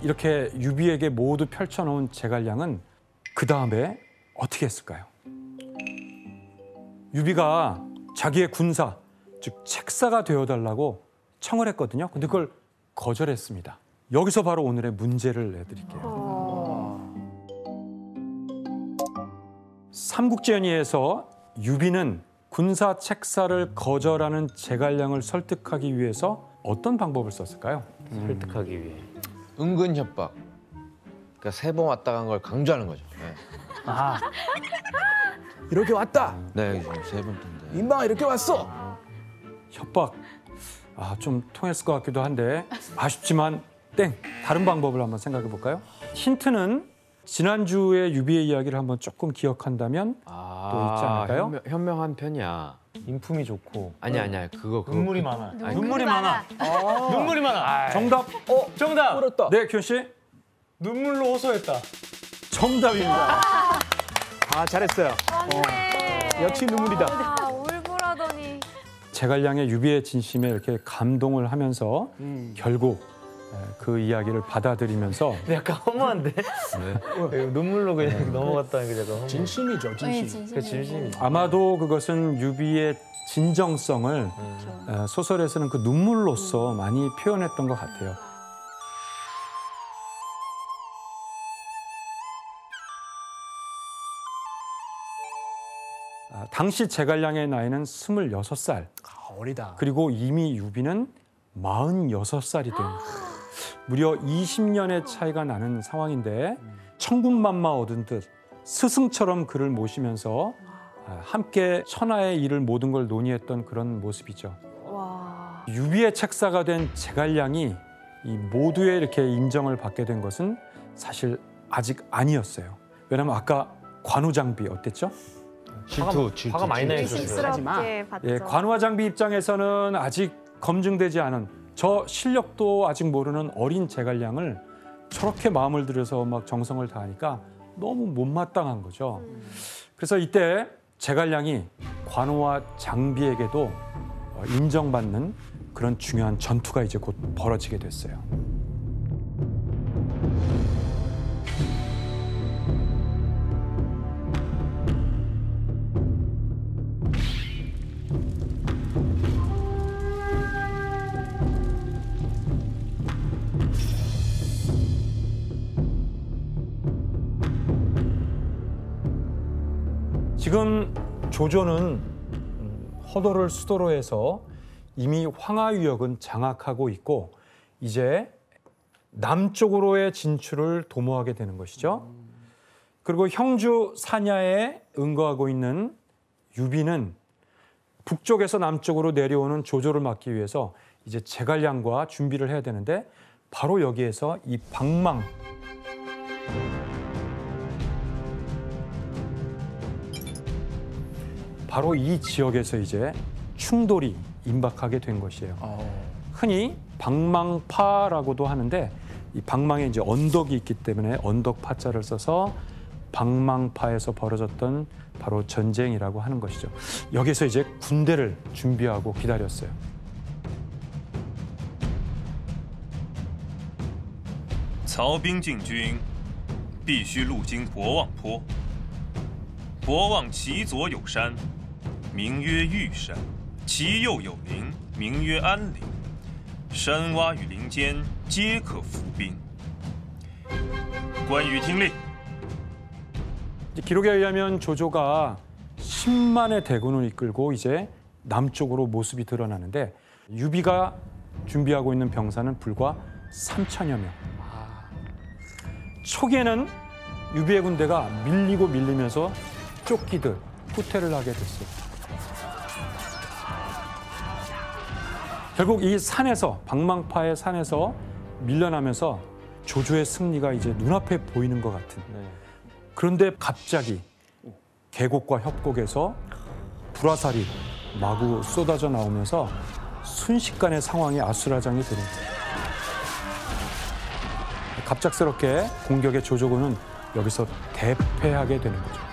이렇게 유비에게 모두 펼쳐놓은 제갈량은 그 다음에 어떻게 했을까요? 유비가 자기의 군사, 즉 책사가 되어달라고 청을 했거든요. 근데 그걸 거절했습니다. 여기서 바로 오늘의 문제를 내드릴게요. 삼국지연의에서 유비는 군사 책사를 거절하는 제갈량을 설득하기 위해서 어떤 방법을 썼을까요? 설득하기 위해. 은근 협박. 그러니까 3번 왔다 간 걸 강조하는 거죠. 네, 아, 이렇게 왔다. 네 지금 3번째인데. 인방아 이렇게 왔어. 협박. 좀 통했을 것 같기도 한데 아쉽지만 땡. 다른 방법을 한번 생각해 볼까요? 힌트는 지난주에 유비의 이야기를 한번 조금 기억한다면 또 있지 않을까요? 현명한 편이야. 인품이 좋고. 아니야 그거. 눈물이 많아. 눈물이 많아. 눈물이 많아. 정답. 정답. 그렇다. 네, 규현 씨. 눈물로 호소했다. 정답입니다. 아, 잘했어요. 맞네. 역시 눈물이다. 아, 울보라더니. 제갈량의 유비의 진심에 이렇게 감동을 하면서 결국 그 이야기를 받아들이면서 근데 약간 허무한데? 네. 눈물로 그냥 넘어갔다는 게 약간 허무. 진심이죠, 네, 진심. 그 진심이. 아마도 그것은 유비의 진정성을 소설에서는 그 눈물로써 많이 표현했던 것 같아요. 당시 제갈량의 나이는 26살. 어리다. 그리고 이미 유비는 46살이 된 무려 20년의 차이가 나는 상황인데 천군만마 얻은 듯 스승처럼 그를 모시면서 함께 천하의 일을 모든 걸 논의했던 그런 모습이죠. 와. 유비의 책사가 된 제갈량이 이 모두의 이렇게 인정을 받게 된 것은 사실 아직 아니었어요. 왜냐하면 아까 관우장비 어땠죠? 질투. 화가 많이 나요. 조심스럽게 봤죠. 예, 관우와 장비 입장에서는 아직 검증되지 않은 저 실력도 아직 모르는 어린 제갈량을 저렇게 마음을 들여서 막 정성을 다하니까 너무 못마땅한 거죠. 그래서 이때 제갈량이 관우와 장비에게도 인정받는 그런 중요한 전투가 이제 곧 벌어지게 됐어요. 지금 조조는 허도를 수도로 해서 이미 황하유역은 장악하고 있고 이제 남쪽으로의 진출을 도모하게 되는 것이죠. 그리고 형주 사냐에 응거하고 있는 유비는 북쪽에서 남쪽으로 내려오는 조조를 막기 위해서 이제 제갈량과 준비를 해야 되는데 바로 여기에서 이 방망 바로 이 지역에서 이제 충돌이 임박하게 된 것이에요. 흔히 방망파라고도 하는데 이 방망에 이제 언덕이 있기 때문에 언덕파자를 써서 방망파에서 벌어졌던 바로 전쟁이라고 하는 것이죠. 여기서 이제 군대를 준비하고 기다렸어요. 曹兵进军，必须路经博望坡。博望其左有山，名曰玉山；其右有陵，名曰安陵。山洼与林间，皆可伏兵。关羽听令。 기록에 의하면 조조가 10만의 대군을 이끌고 이제 남쪽으로 모습이 드러나는데 유비가 준비하고 있는 병사는 불과 3천여 명. 초기에는 유비의 군대가 밀리고 밀리면서 쫓기듯 후퇴를 하게 됐어요. 결국 이 산에서 방망파의 산에서 밀려나면서 조조의 승리가 이제 눈앞에 보이는 것 같은. 그런데 갑자기 계곡과 협곡에서 불화살이 마구 쏟아져 나오면서 순식간에 상황이 아수라장이 되는 거예요. 갑작스럽게 공격의 조조군은 여기서 대패하게 되는 거죠.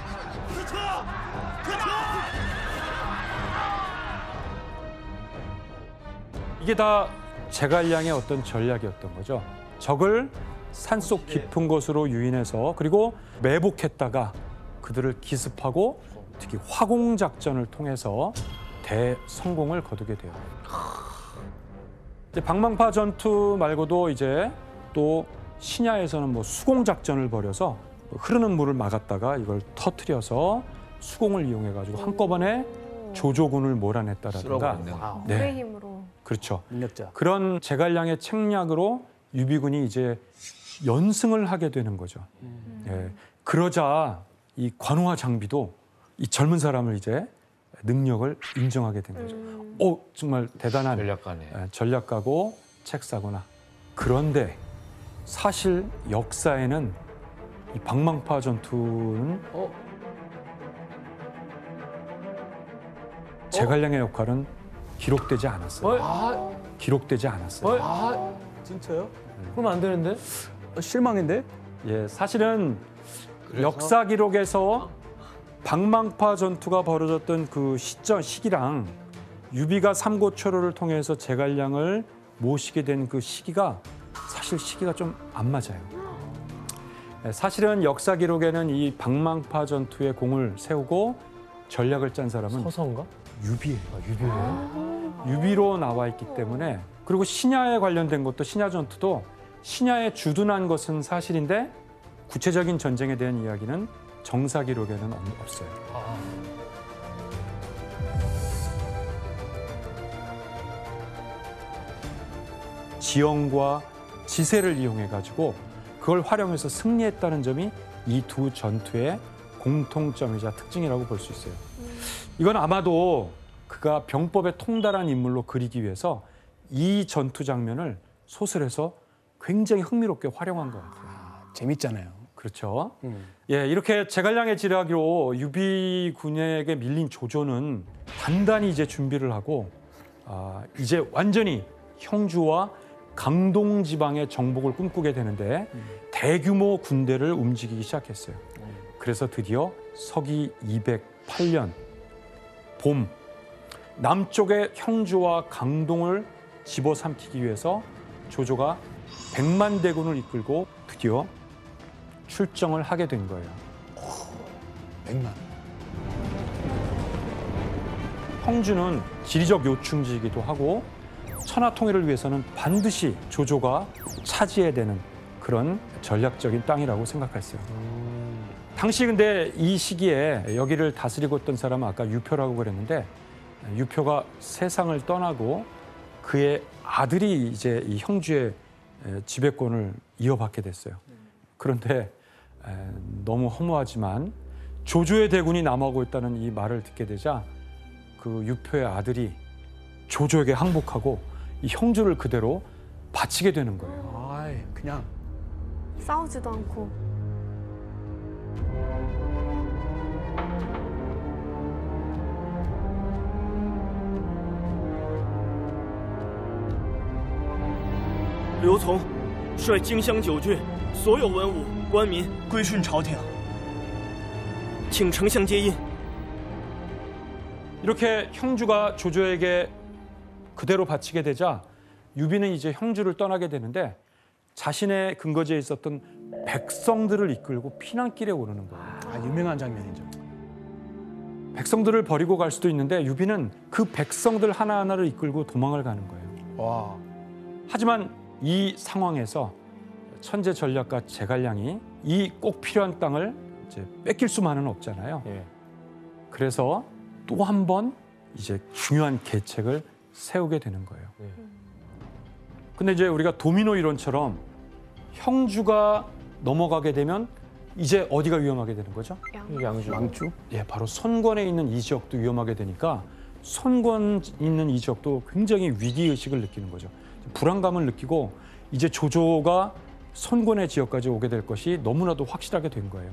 이게 다 제갈량의 어떤 전략이었던 거죠. 적을 산속 깊은 곳으로 유인해서 그리고 매복했다가 그들을 기습하고 특히 화공 작전을 통해서 대성공을 거두게 돼요. 이제 방망파 전투 말고도 이제 또 신야에서는 뭐 수공 작전을 벌여서 흐르는 물을 막았다가 이걸 터트려서 수공을 이용해 가지고 한꺼번에 조조군을 몰아냈다라든가. 물의 힘으로. 그렇죠. 능력자. 그런 제갈량의 책략으로 유비군이 이제 연승을 하게 되는 거죠. 예. 그러자 이 관우와 장비도 이 젊은 사람을 이제 능력을 인정하게 된 거죠. 정말 대단한 전략가네. 전략가고 책사구나. 그런데 사실 역사에는 이 방망파 전투는 제갈량의 역할은 기록되지 않았어요. 기록되지 않았어요. 진짜요? 그럼 안 되는데? 실망인데? 예, 사실은 역사 기록에서 방망파 전투가 벌어졌던 그 시기랑 유비가 삼고초로를 통해서 제갈량을 모시게 된 그 시기가 사실 시기가 좀 안 맞아요. 사실은 역사 기록에는 이 방망파 전투에 공을 세우고 전략을 짠 사람은 서서인가? 유비예요. 유비예요? 유비로 나와 있기 때문에 그리고 신야에 관련된 것도 신야 전투도 신야에 주둔한 것은 사실인데 구체적인 전쟁에 대한 이야기는 정사 기록에는 없어요. 지형과 지세를 이용해 가지고 그걸 활용해서 승리했다는 점이 이 두 전투의 공통점이자 특징이라고 볼 수 있어요. 이건 아마도 그가 병법에 통달한 인물로 그리기 위해서 이 전투 장면을 소설에서 굉장히 흥미롭게 활용한 것 같아요. 재밌잖아요. 그렇죠. 예, 이렇게 제갈량의 지략으로 유비군에게 밀린 조조는 단단히 이제 준비를 하고 이제 완전히 형주와 강동 지방의 정복을 꿈꾸게 되는데 대규모 군대를 움직이기 시작했어요. 그래서 드디어 서기 208년 봄 남쪽의 형주와 강동을 집어삼키기 위해서 조조가 100만 대군을 이끌고 드디어 출정을 하게 된 거예요. 100만. 형주는 지리적 요충지이기도 하고 천하 통일을 위해서는 반드시 조조가 차지해야 되는 그런 전략적인 땅이라고 생각했어요. 당시 근데 이 시기에 여기를 다스리고 있던 사람은 아까 유표라고 그랬는데 유표가 세상을 떠나고 그의 아들이 이제 이 형주의 지배권을 이어받게 됐어요. 그런데 너무 허무하지만 조조의 대군이 남아오고 있다는 이 말을 듣게 되자 그 유표의 아들이 조조에게 항복하고 이 형주를 그대로 바치게 되는 거예요. 아이, 그냥 싸우지도 않고.刘琮率荆襄9郡所有文武官民归顺朝廷，请丞相接印。 이렇게 형주가 조조에게 그대로 바치게 되자 유비는 이제 형주를 떠나게 되는데 자신의 근거지에 있었던 백성들을 이끌고 피난길에 오르는 거예요. 유명한 장면이죠. 백성들을 버리고 갈 수도 있는데 유비는 그 백성들 하나하나를 이끌고 도망을 가는 거예요. 와. 하지만 이 상황에서 천재 전략가 제갈량이 이 꼭 필요한 땅을 이제 뺏길 수만은 없잖아요. 그래서 또 한 번 이제 중요한 계책을 세우게 되는 거예요. 근데 이제 우리가 도미노 이론처럼 형주가 넘어가게 되면 이제 어디가 위험하게 되는 거죠? 양주. 예, 바로 손권에 있는 이 지역도 위험하게 되니까 손권 있는 이 지역도 굉장히 위기의식을 느끼는 거죠. 불안감을 느끼고 이제 조조가 손권의 지역까지 오게 될 것이 너무나도 확실하게 된 거예요.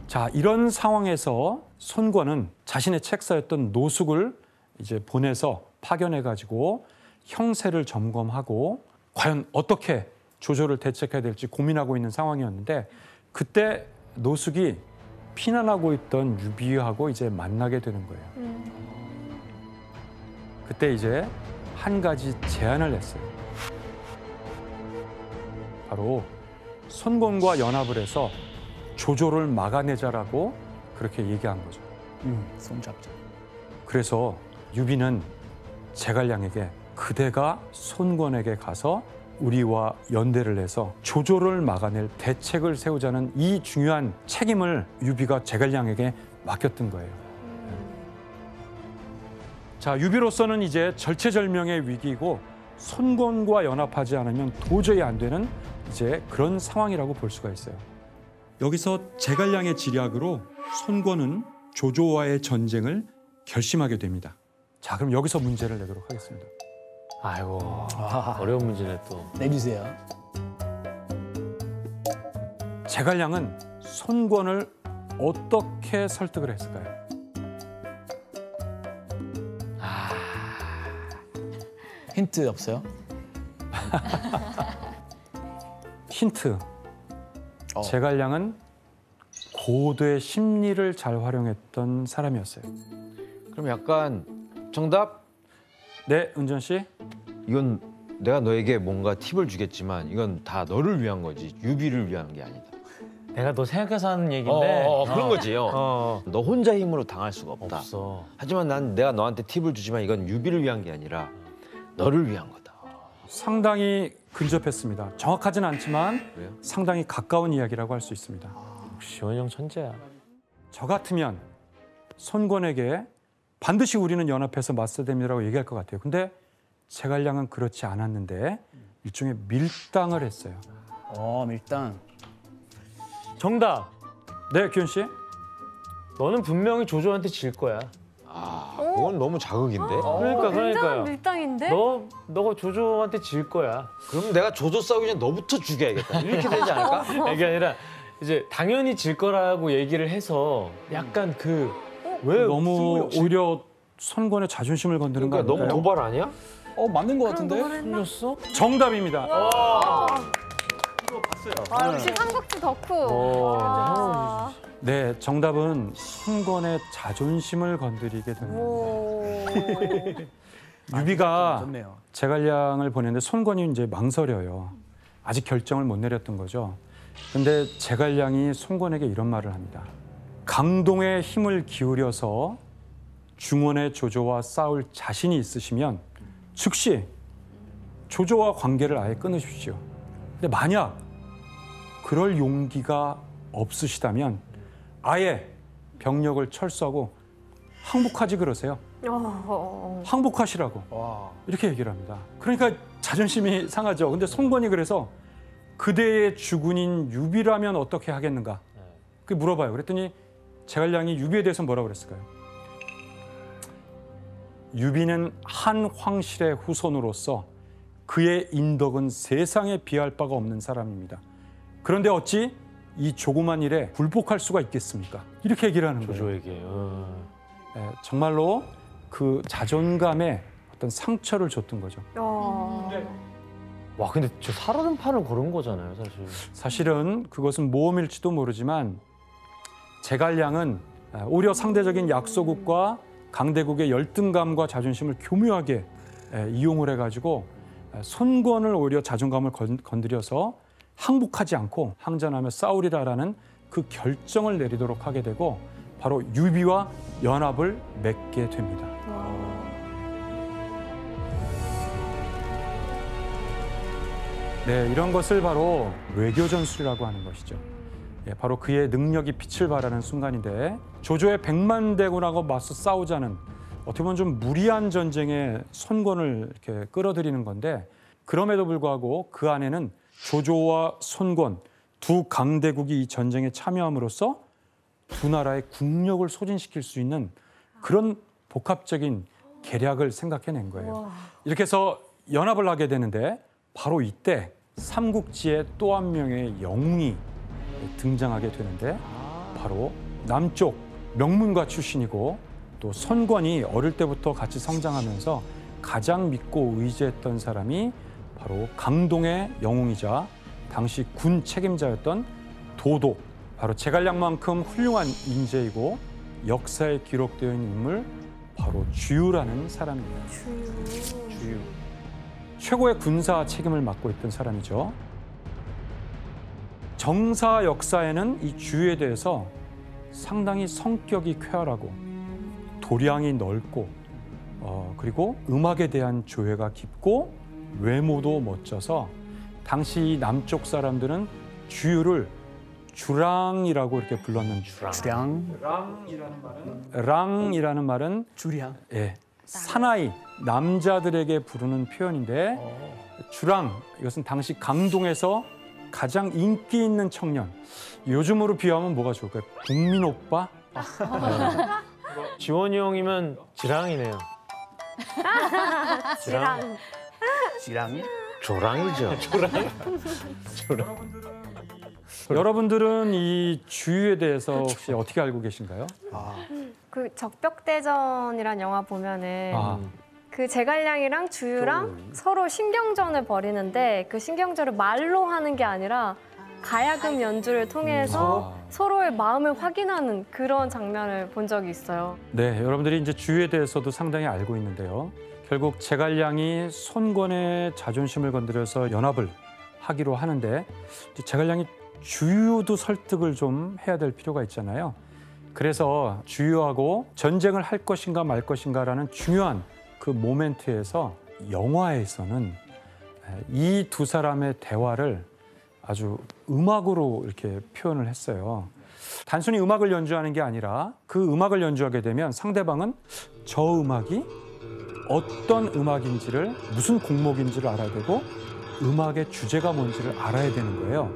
자, 이런 상황에서 손권은 자신의 책사였던 노숙을 이제 보내서 파견해가지고 형세를 점검하고 과연 어떻게 조조를 대책해야 될지 고민하고 있는 상황이었는데 그때 노숙이 피난하고 있던 유비하고 이제 만나게 되는 거예요. 그때 이제 한 가지 제안을 했어요. 바로 손권과 연합을 해서 조조를 막아내자라고 그렇게 얘기한 거죠. 손잡자. 그래서 유비는 제갈량에게 그대가 손권에게 가서 우리와 연대를 해서 조조를 막아낼 대책을 세우자는 이 중요한 책임을 유비가 제갈량에게 맡겼던 거예요. 자, 유비로서는 이제 절체절명의 위기이고 손권과 연합하지 않으면 도저히 안 되는 이제 그런 상황이라고 볼 수가 있어요. 여기서 제갈량의 지략으로 손권은 조조와의 전쟁을 결심하게 됩니다. 자, 그럼 여기서 문제를 내도록 하겠습니다. 아이고, 어려운 문제네 또. 내주세요. 제갈량은 손권을 어떻게 설득을 했을까요? 힌트 없어요? 힌트. 제갈량은 고도의 심리를 잘 활용했던 사람이었어요. 그럼 약간 정답? 네, 은전 씨. 이건 내가 너에게 뭔가 팁을 주겠지만 이건 다 너를 위한 거지 유비를 위한 게 아니다. 내가 너 생각해서 하는 얘기인데 그런 거지요. 너 혼자 힘으로 당할 수가 없다. 없어. 하지만 내가 너한테 팁을 주지만 이건 유비를 위한 게 아니라 너를 위한 거다. 상당히 근접했습니다. 정확하진 않지만 왜요? 상당히 가까운 이야기라고 할 수 있습니다. 역시 원영 천재야. 저 같으면 손권에게 반드시 우리는 연합해서 맞서야 됩니다라고 얘기할 것 같아요. 근데 제갈량은 그렇지 않았는데 일종의 밀당을 했어요. 밀당. 정답. 네, 기훈 씨. 너는 분명히 조조한테 질 거야. 그건 너무 자극인데? 그러니까요. 밀당인데? 너가 조조한테 질 거야. 그럼 내가 조조 싸우기 전에 너부터 죽여야겠다. 이렇게 되지 않을까? 이게 아니라 이제 당연히 질 거라고 얘기를 해서 약간 왜 너무 오히려 손권의 자존심을 건드는 거 그러니까 아닐까요? 너무 도발 아니야? 맞는 것 같은데? 틀렸어? 정답입니다. 역시 삼국지 덕후. 네, 정답은 손권의 자존심을 건드리게 됩니다. 유비가 좋네요. 제갈량을 보냈는데 손권이 이제 망설여요. 아직 결정을 못 내렸던 거죠. 근데 제갈량이 손권에게 이런 말을 합니다. 강동의 힘을 기울여서 중원의 조조와 싸울 자신이 있으시면 즉시 조조와 관계를 아예 끊으십시오. 근데 만약 그럴 용기가 없으시다면 아예 병력을 철수하고 항복하지 그러세요. 항복하시라고 이렇게 얘기를 합니다. 그러니까 자존심이 상하죠. 근데 손권이 그래서 그대의 주군인 유비라면 어떻게 하겠는가? 그 물어봐요. 그랬더니 제갈량이 유비에 대해서 뭐라고 그랬을까요? 유비는 한 황실의 후손으로서 그의 인덕은 세상에 비할 바가 없는 사람입니다. 그런데 어찌 이 조그만 일에 굴복할 수가 있겠습니까? 이렇게 얘기를 하는 거예요. 조조에게. 네, 정말로 그 자존감에 어떤 상처를 줬던 거죠. 와, 근데 저 살얼음 판을 걸은 거잖아요, 사실. 사실은 그것은 모험일지도 모르지만 제갈량은 오히려 상대적인 약소국과 강대국의 열등감과 자존심을 교묘하게 이용을 해가지고 손권을 오히려 자존감을 건드려서 항복하지 않고 항전하며 싸우리라라는 그 결정을 내리도록 하게 되고 바로 유비와 연합을 맺게 됩니다. 네, 이런 것을 바로 외교전술이라고 하는 것이죠. 바로 그의 능력이 빛을 발하는 순간인데 조조의 100만 대군하고 맞서 싸우자는 어떻게 보면 좀 무리한 전쟁에 손권을 이렇게 끌어들이는 건데 그럼에도 불구하고 그 안에는 조조와 손권 두 강대국이 이 전쟁에 참여함으로써 두 나라의 국력을 소진시킬 수 있는 그런 복합적인 계략을 생각해낸 거예요. 이렇게 해서 연합을 하게 되는데 바로 이때 삼국지의 또 한 명의 영웅이 등장하게 되는데 바로 남쪽 명문가 출신이고 또 손권이 어릴 때부터 같이 성장하면서 가장 믿고 의지했던 사람이 바로 강동의 영웅이자 당시 군 책임자였던 도도, 바로 제갈량만큼 훌륭한 인재이고 역사에 기록되어 있는 인물 바로 바로 주유라는 사람입니다. 주유. 최고의 군사 책임을 맡고 있던 사람이죠. 정사 역사에는 이 주유에 대해서 상당히 성격이 쾌활하고 도량이 넓고 그리고 음악에 대한 조예가 깊고 외모도 멋져서 당시 남쪽 사람들은 주유를 주랑이라고 이렇게 불렀는데 랑이라는 말은 주량. 예, 사나이 남자들에게 부르는 표현인데 주랑 이것은 당시 강동에서 가장 인기 있는 청년. 요즘으로 비하면 뭐가 좋을까요? 국민 오빠? 지원이 형이면 지랑이네요. 지랑. 지랑. 조랑이죠. 여러분들은 이 주유에 대해서 혹시 어떻게 알고 계신가요? 그 적벽대전이란 영화 보면은 그 제갈량이랑 주유랑 서로 신경전을 벌이는데 그 신경전을 말로 하는 게 아니라 가야금 연주를 통해서 서로의 마음을 확인하는 그런 장면을 본 적이 있어요. 네, 여러분들이 이제 주유에 대해서도 상당히 알고 있는데요. 결국 제갈량이 손권의 자존심을 건드려서 연합을 하기로 하는데 제갈량이 주유도 설득을 좀 해야 될 필요가 있잖아요. 그래서 주유하고 전쟁을 할 것인가 말 것인가라는 중요한 그 모멘트에서 영화에서는 이 두 사람의 대화를 아주 음악으로 이렇게 표현을 했어요. 단순히 음악을 연주하는 게 아니라 그 음악을 연주하게 되면 상대방은 저 음악이 어떤 음악인지를 무슨 곡목인지를 알아야 되고 음악의 주제가 뭔지를 알아야 되는 거예요.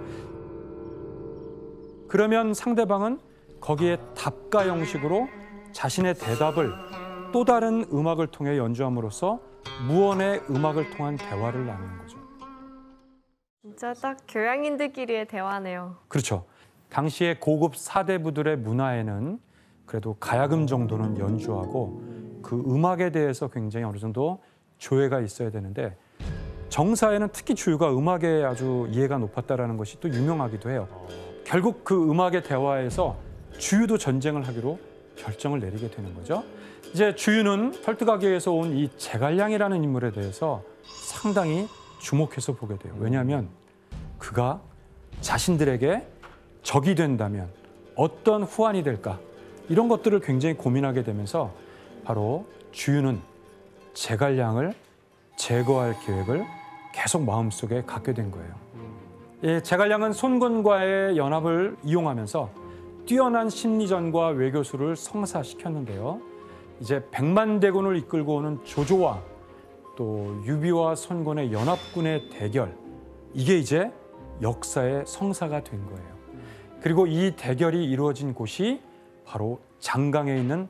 그러면 상대방은 거기에 답가 형식으로 자신의 대답을 또 다른 음악을 통해 연주함으로써 무언의 음악을 통한 대화를 나누는 거죠. 진짜 딱 교양인들끼리의 대화네요. 그렇죠. 당시에 고급 사대부들의 문화에는 그래도 가야금 정도는 연주하고 그 음악에 대해서 굉장히 어느 정도 조예가 있어야 되는데 정사에는 특히 주유가 음악에 아주 이해가 높았다라는 것이 또 유명하기도 해요. 결국 그 음악의 대화에서 주유도 전쟁을 하기로 결정을 내리게 되는 거죠. 이제 주유는 설득하기 위해서 온 이 제갈량이라는 인물에 대해서 상당히 주목해서 보게 돼요. 왜냐하면 그가 자신들에게 적이 된다면 어떤 후환이 될까 이런 것들을 굉장히 고민하게 되면서 바로 주유는 제갈량을 제거할 계획을 계속 마음속에 갖게 된 거예요. 이 제갈량은 손권과의 연합을 이용하면서 뛰어난 심리전과 외교술을 성사시켰는데요. 이제 100만 대군을 이끌고 오는 조조와 또 유비와 손권의 연합군의 대결, 이게 이제 역사의 성사가 된 거예요. 그리고 이 대결이 이루어진 곳이 바로 장강에 있는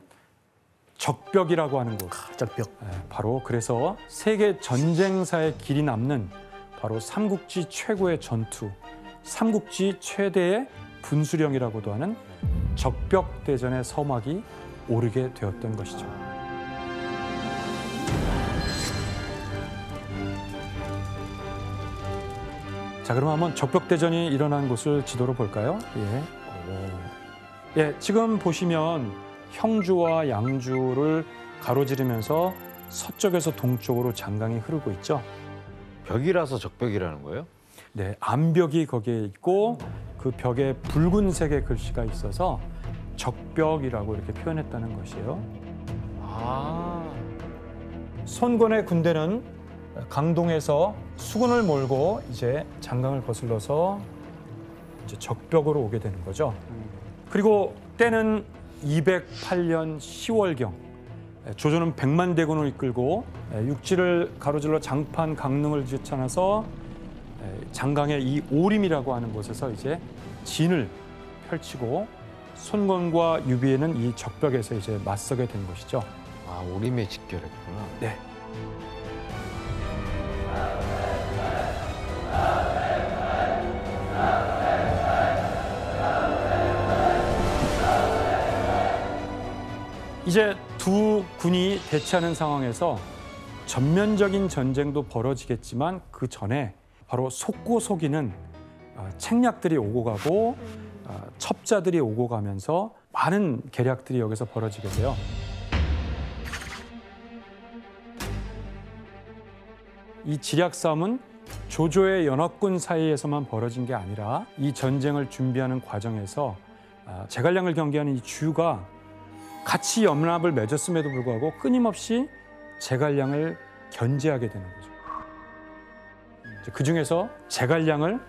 적벽이라고 하는 곳. 적벽. 바로 그래서 세계 전쟁사의 길이 남는 바로 삼국지 최고의 전투, 삼국지 최대의 분수령이라고도 하는 적벽대전의 서막이 오르게 되었던 것이죠. 자, 그럼 한번 적벽대전이 일어난 곳을 지도로 볼까요? 예, 지금 보시면 형주와 양주를 가로지르면서 서쪽에서 동쪽으로 장강이 흐르고 있죠. 벽이라서 적벽이라는 거예요? 네, 암벽이 거기에 있고 그 벽에 붉은색의 글씨가 있어서 적벽이라고 이렇게 표현했다는 것이에요. 손권의 군대는 강동에서 수군을 몰고 이제 장강을 거슬러서 이제 적벽으로 오게 되는 거죠. 그리고 때는 208년 10월경 조조는 100만 대군을 이끌고 육지를 가로질러 장판 강릉을 지쳐나서 장강의 이 오림이라고 하는 곳에서 이제 진을 펼치고 손권과 유비에는 이 적벽에서 이제 맞서게 된 것이죠. 아, 오림에 직결했구나. 네. 이제 두 군이 대치하는 상황에서 전면적인 전쟁도 벌어지겠지만 그 전에 바로 속고 속이는 책략들이 오고 가고 첩자들이 오고 가면서 많은 계략들이 여기서 벌어지게 돼요. 이 지략 싸움은 조조의 연합군 사이에서만 벌어진 게 아니라 이 전쟁을 준비하는 과정에서 제갈량을 경계하는 이 주유가 같이 연합을 맺었음에도 불구하고 끊임없이 제갈량을 견제하게 되는 거죠. 그 중에서 제갈량을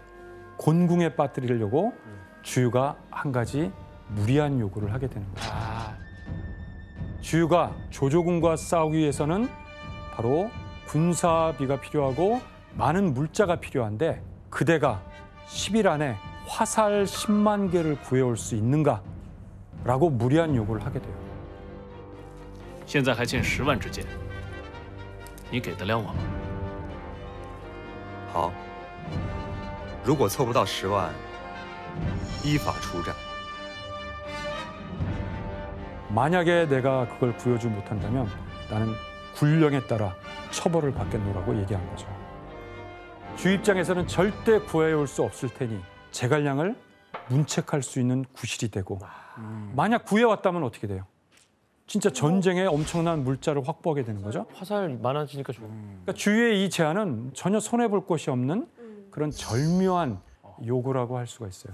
곤궁에 빠뜨리려고 주유가 한 가지 무리한 요구를 하게 되는 거죠. 주유가 조조군과 싸우기 위해서는 바로 군사비가 필요하고 많은 물자가 필요한데 그대가 10일 안에 화살 10만 개를 구해올 수 있는가라고 무리한 요구를 하게 돼요. 现在还欠10万支箭，你给得了我吗？好，如果凑不到10万，依法出战。 만약에 내가 그걸 구해주지 못한다면 나는 군령에 따라 처벌을 받겠노라고 얘기한 거죠. 주 입장에서는 절대 구해올 수 없을 테니 제갈량을 문책할 수 있는 구실이 되고 만약 구해왔다면 어떻게 돼요? 진짜 전쟁에 엄청난 물자를 확보하게 되는 거죠. 화살 많아지니까 좋아. 그러니까 주유의 이 제안은 전혀 손해볼 것이 없는 그런 절묘한 요구라고 할 수가 있어요.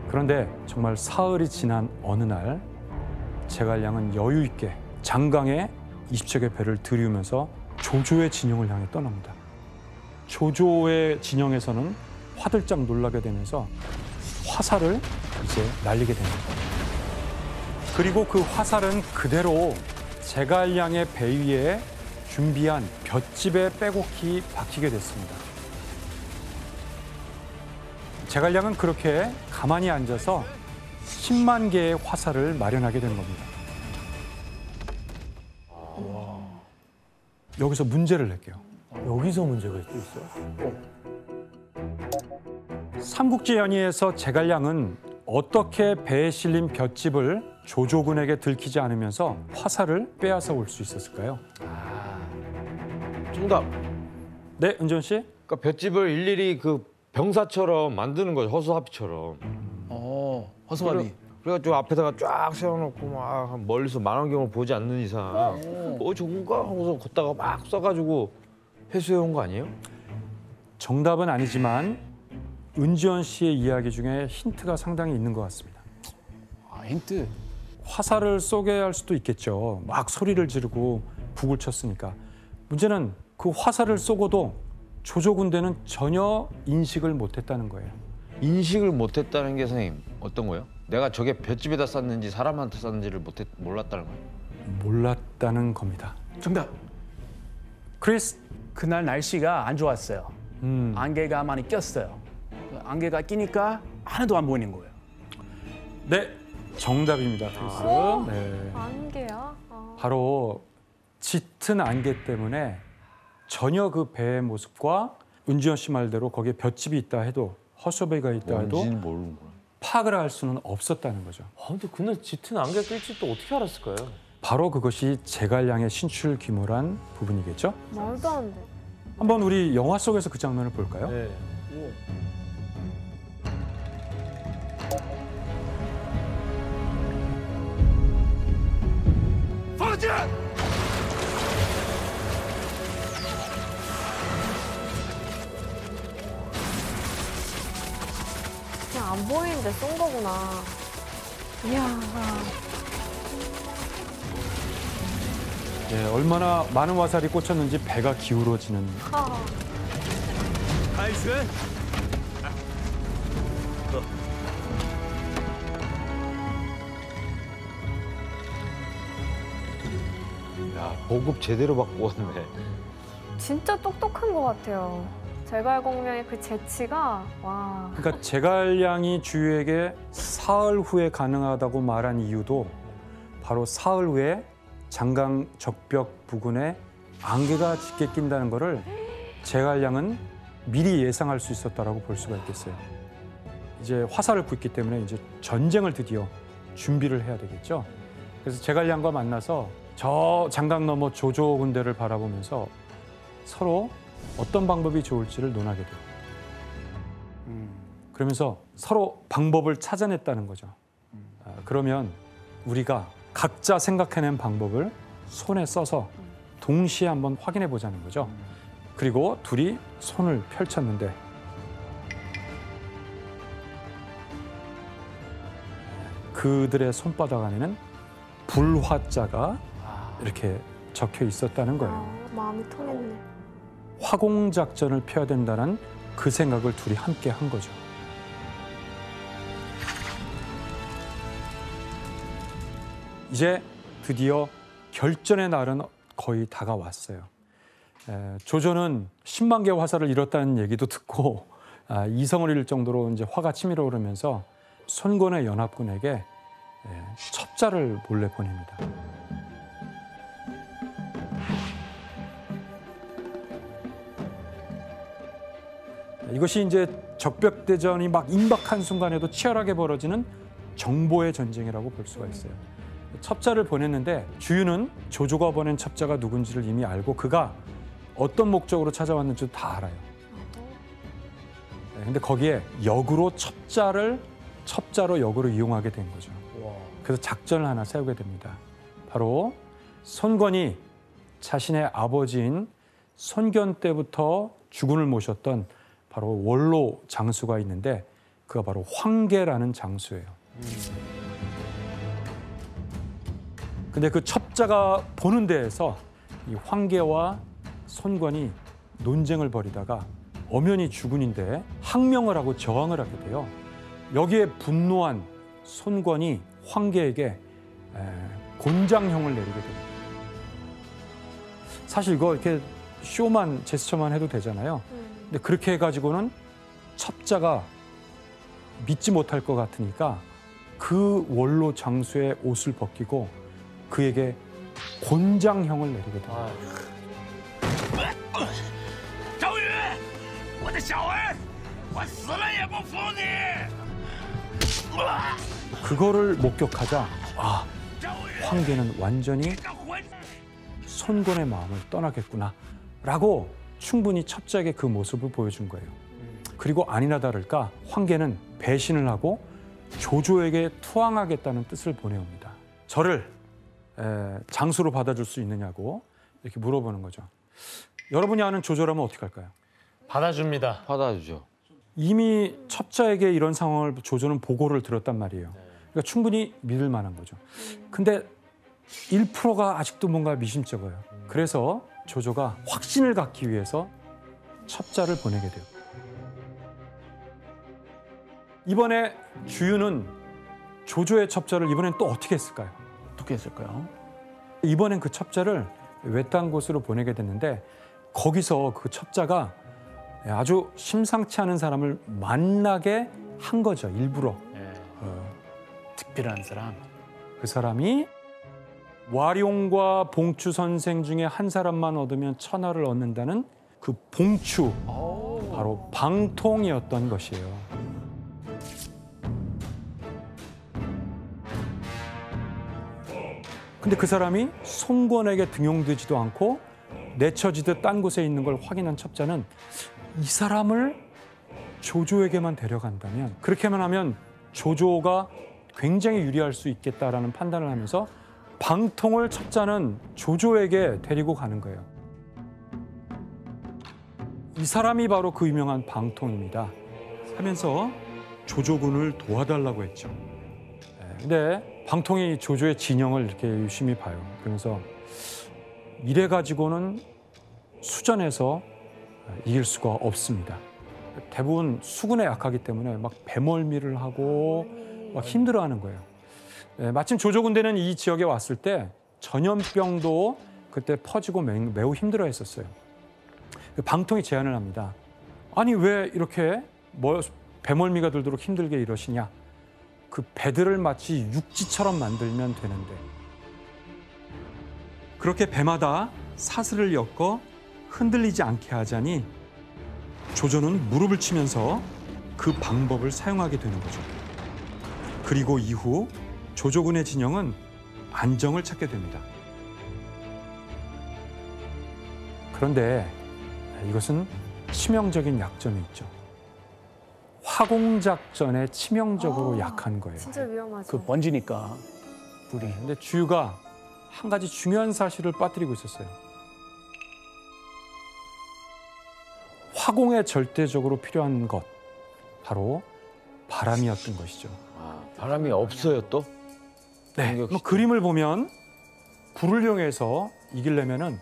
그런데 정말 사흘이 지난 어느 날 제갈량은 여유 있게 장강에 20척의 배를 들이우면서 조조의 진영을 향해 떠납니다. 조조의 진영에서는 화들짝 놀라게 되면서 화살을 이제 날리게 됩니다. 그리고 그 화살은 그대로 제갈량의 배 위에 준비한 볏짚에 빼곡히 박히게 됐습니다. 제갈량은 그렇게 가만히 앉아서 10만 개의 화살을 마련하게 된 겁니다. 여기서 문제를 낼게요. 여기서 문제가 있어요? 삼국지 연의에서 제갈량은 어떻게 배에 실린 볏짚을 조조군에게 들키지 않으면서 화살을 빼앗아 올 수 있었을까요? 정답. 네, 은지원 씨. 그러니까 볏짚을 일일이 그 병사처럼 만드는 거죠. 허수아비처럼. 허수아비. 그래가지고 앞에다가 쫙 세워놓고 막 멀리서 망원경을 보지 않는 이상 저건가 하고서 걷다가 막 써가지고 회수해 온 거 아니에요? 정답은 아니지만 은지원 씨의 이야기 중에 힌트가 상당히 있는 것 같습니다. 힌트? 화살을 쏘게 할 수도 있겠죠. 막 소리를 지르고 북을 쳤으니까. 문제는 그 화살을 쏘고도 조조군대는 전혀 인식을 못했다는 거예요. 인식을 못했다는 게 선생님 어떤 거예요? 내가 저게 볏짚에다 쐈는지 사람한테 쐈는지를 몰랐다는 거예요? 몰랐다는 겁니다. 정답. 크리스. 그날 날씨가 안 좋았어요. 안개가 많이 꼈어요. 안개가 끼니까 하나도 안 보이는 거예요. 네, 정답입니다, 크리스. 네. 안개야? 바로 짙은 안개 때문에 전혀 그 배의 모습과 은지원 씨 말대로 거기에 볏짚이 있다 해도 허수아비가 있다 해도 파악을 할 수는 없었다는 거죠. 근데 그날 짙은 안개 낄지 또 어떻게 알았을까요? 바로 그것이 제갈량의 신출 귀모란 부분이겠죠? 말도 안 돼. 한번 우리 영화 속에서 그 장면을 볼까요? 네. 그냥 안 보이는데 쏜 거구나. 이야. 네, 얼마나 많은 화살이 꽂혔는지 배가 기울어지는. 야, 보급 제대로 받고 왔네. 진짜 똑똑한 것 같아요. 제갈공명의 그 재치가 와. 그러니까 제갈량이 주유에게 사흘 후에 가능하다고 말한 이유도 바로 사흘 후에 장강 적벽 부근에 안개가 짙게 낀다는 것을 제갈량은 미리 예상할 수 있었다라고 볼 수가 있겠어요. 이제 화살을 붓기 때문에 이제 전쟁을 드디어 준비를 해야 되겠죠. 그래서 제갈량과 만나서 저 장강 너머 조조 군대를 바라보면서 서로 어떤 방법이 좋을지를 논하게 돼요. 그러면서 서로 방법을 찾아냈다는 거죠. 그러면 우리가 각자 생각해낸 방법을 손에 써서 동시에 한번 확인해 보자는 거죠. 그리고 둘이 손을 펼쳤는데 그들의 손바닥 안에는 불화자가 이렇게 적혀 있었다는 거예요. 마음이 통했네. 화공작전을 펴야 된다는 그 생각을 둘이 함께 한 거죠. 이제 드디어 결전의 날은 거의 다가왔어요. 조조는 10만 개의 화살을 잃었다는 얘기도 듣고 이성을 잃을 정도로 이제 화가 치밀어 오르면서 손권의 연합군에게 첩자를 몰래 보냅니다. 이것이 이제 적벽대전이 막 임박한 순간에도 치열하게 벌어지는 정보의 전쟁이라고 볼 수가 있어요. 첩자를 보냈는데 주유는 조조가 보낸 첩자가 누군지를 이미 알고 그가 어떤 목적으로 찾아왔는지도 다 알아요. 근데 거기에 역으로 첩자로 역으로 이용하게 된 거죠. 그래서 작전을 하나 세우게 됩니다. 바로 손권이 자신의 아버지인 손견 때부터 주군을 모셨던 바로 원로 장수가 있는데 그가 바로 황계라는 장수예요. 근데 그 첩자가 보는 데에서 이 황계와 손권이 논쟁을 벌이다가 엄연히 주군인데 항명을 하고 저항을 하게 돼요. 여기에 분노한 손권이 황계에게 곤장형을 내리게 됩니다. 사실 이거 이렇게 쇼만 제스처만 해도 되잖아요. 근데 그렇게 해가지고는 첩자가 믿지 못할 것 같으니까 그 원로 장수의 옷을 벗기고 그에게 곤장형을 내리게 됩니다. 周瑜，我的小儿，我死了也不服你！ 그거를 목격하자 황계는 완전히 손권의 마음을 떠나겠구나라고 충분히 첩자에게 그 모습을 보여준 거예요. 그리고 아니나 다를까 황계는 배신을 하고 조조에게 투항하겠다는 뜻을 보내옵니다. 저를 장수로 받아줄 수 있느냐고 이렇게 물어보는 거죠. 여러분이 아는 조조라면 어떻게 할까요? 받아줍니다. 받아주죠. 이미 첩자에게 이런 상황을 조조는 보고를 들었단 말이에요. 그러니까 충분히 믿을 만한 거죠. 근데 1%가 아직도 뭔가 미심쩍어요. 그래서 조조가 확신을 갖기 위해서 첩자를 보내게 돼요. 이번에 주유는 조조의 첩자를 이번엔 또 어떻게 했을까요? 어떻게 했을까요? 이번엔 그 첩자를 외딴 곳으로 보내게 됐는데 거기서 그 첩자가 아주 심상치 않은 사람을 만나게 한 거죠. 일부러. 특별한 사람. 그 사람이 와룡과 봉추 선생 중에 한 사람만 얻으면 천하를 얻는다는 그 봉추, 바로 방통이었던 것이에요. 근데 그 사람이 손권에게 등용되지도 않고 내쳐지듯 딴 곳에 있는 걸 확인한 첩자는 이 사람을 조조에게만 데려간다면, 그렇게만 하면 조조가 굉장히 유리할 수 있겠다라는 판단을 하면서 방통을 첩자는 조조에게 데리고 가는 거예요. 이 사람이 바로 그 유명한 방통입니다. 하면서 조조군을 도와달라고 했죠. 근데 방통이 조조의 진영을 이렇게 유심히 봐요. 그러면서 이래 가지고는 수전에서 이길 수가 없습니다. 대부분 수군에 약하기 때문에 막 배멀미를 하고 막 힘들어하는 거예요. 마침 조조군대는 이 지역에 왔을 때 전염병도 그때 퍼지고 매우 힘들어했었어요. 방통이 제안을 합니다. 아니 왜 이렇게 배멀미가 들도록 힘들게 이러시냐? 그 배들을 마치 육지처럼 만들면 되는데. 그렇게 배마다 사슬을 엮어 흔들리지 않게 하자니 조조는 무릎을 치면서 그 방법을 사용하게 되는 거죠. 그리고 이후 조조군의 진영은 안정을 찾게 됩니다. 그런데 이것은 치명적인 약점이 있죠. 화공작전에 치명적으로 약한 거예요. 진짜 위험하죠. 그 번지니까. 불이. 근데 주유가 한 가지 중요한 사실을 빠뜨리고 있었어요. 화공에 절대적으로 필요한 것, 바로 바람이었던 것이죠. 바람이 없어요 또? 네. 뭐 그림을 보면 불을 이용해서 이기려면은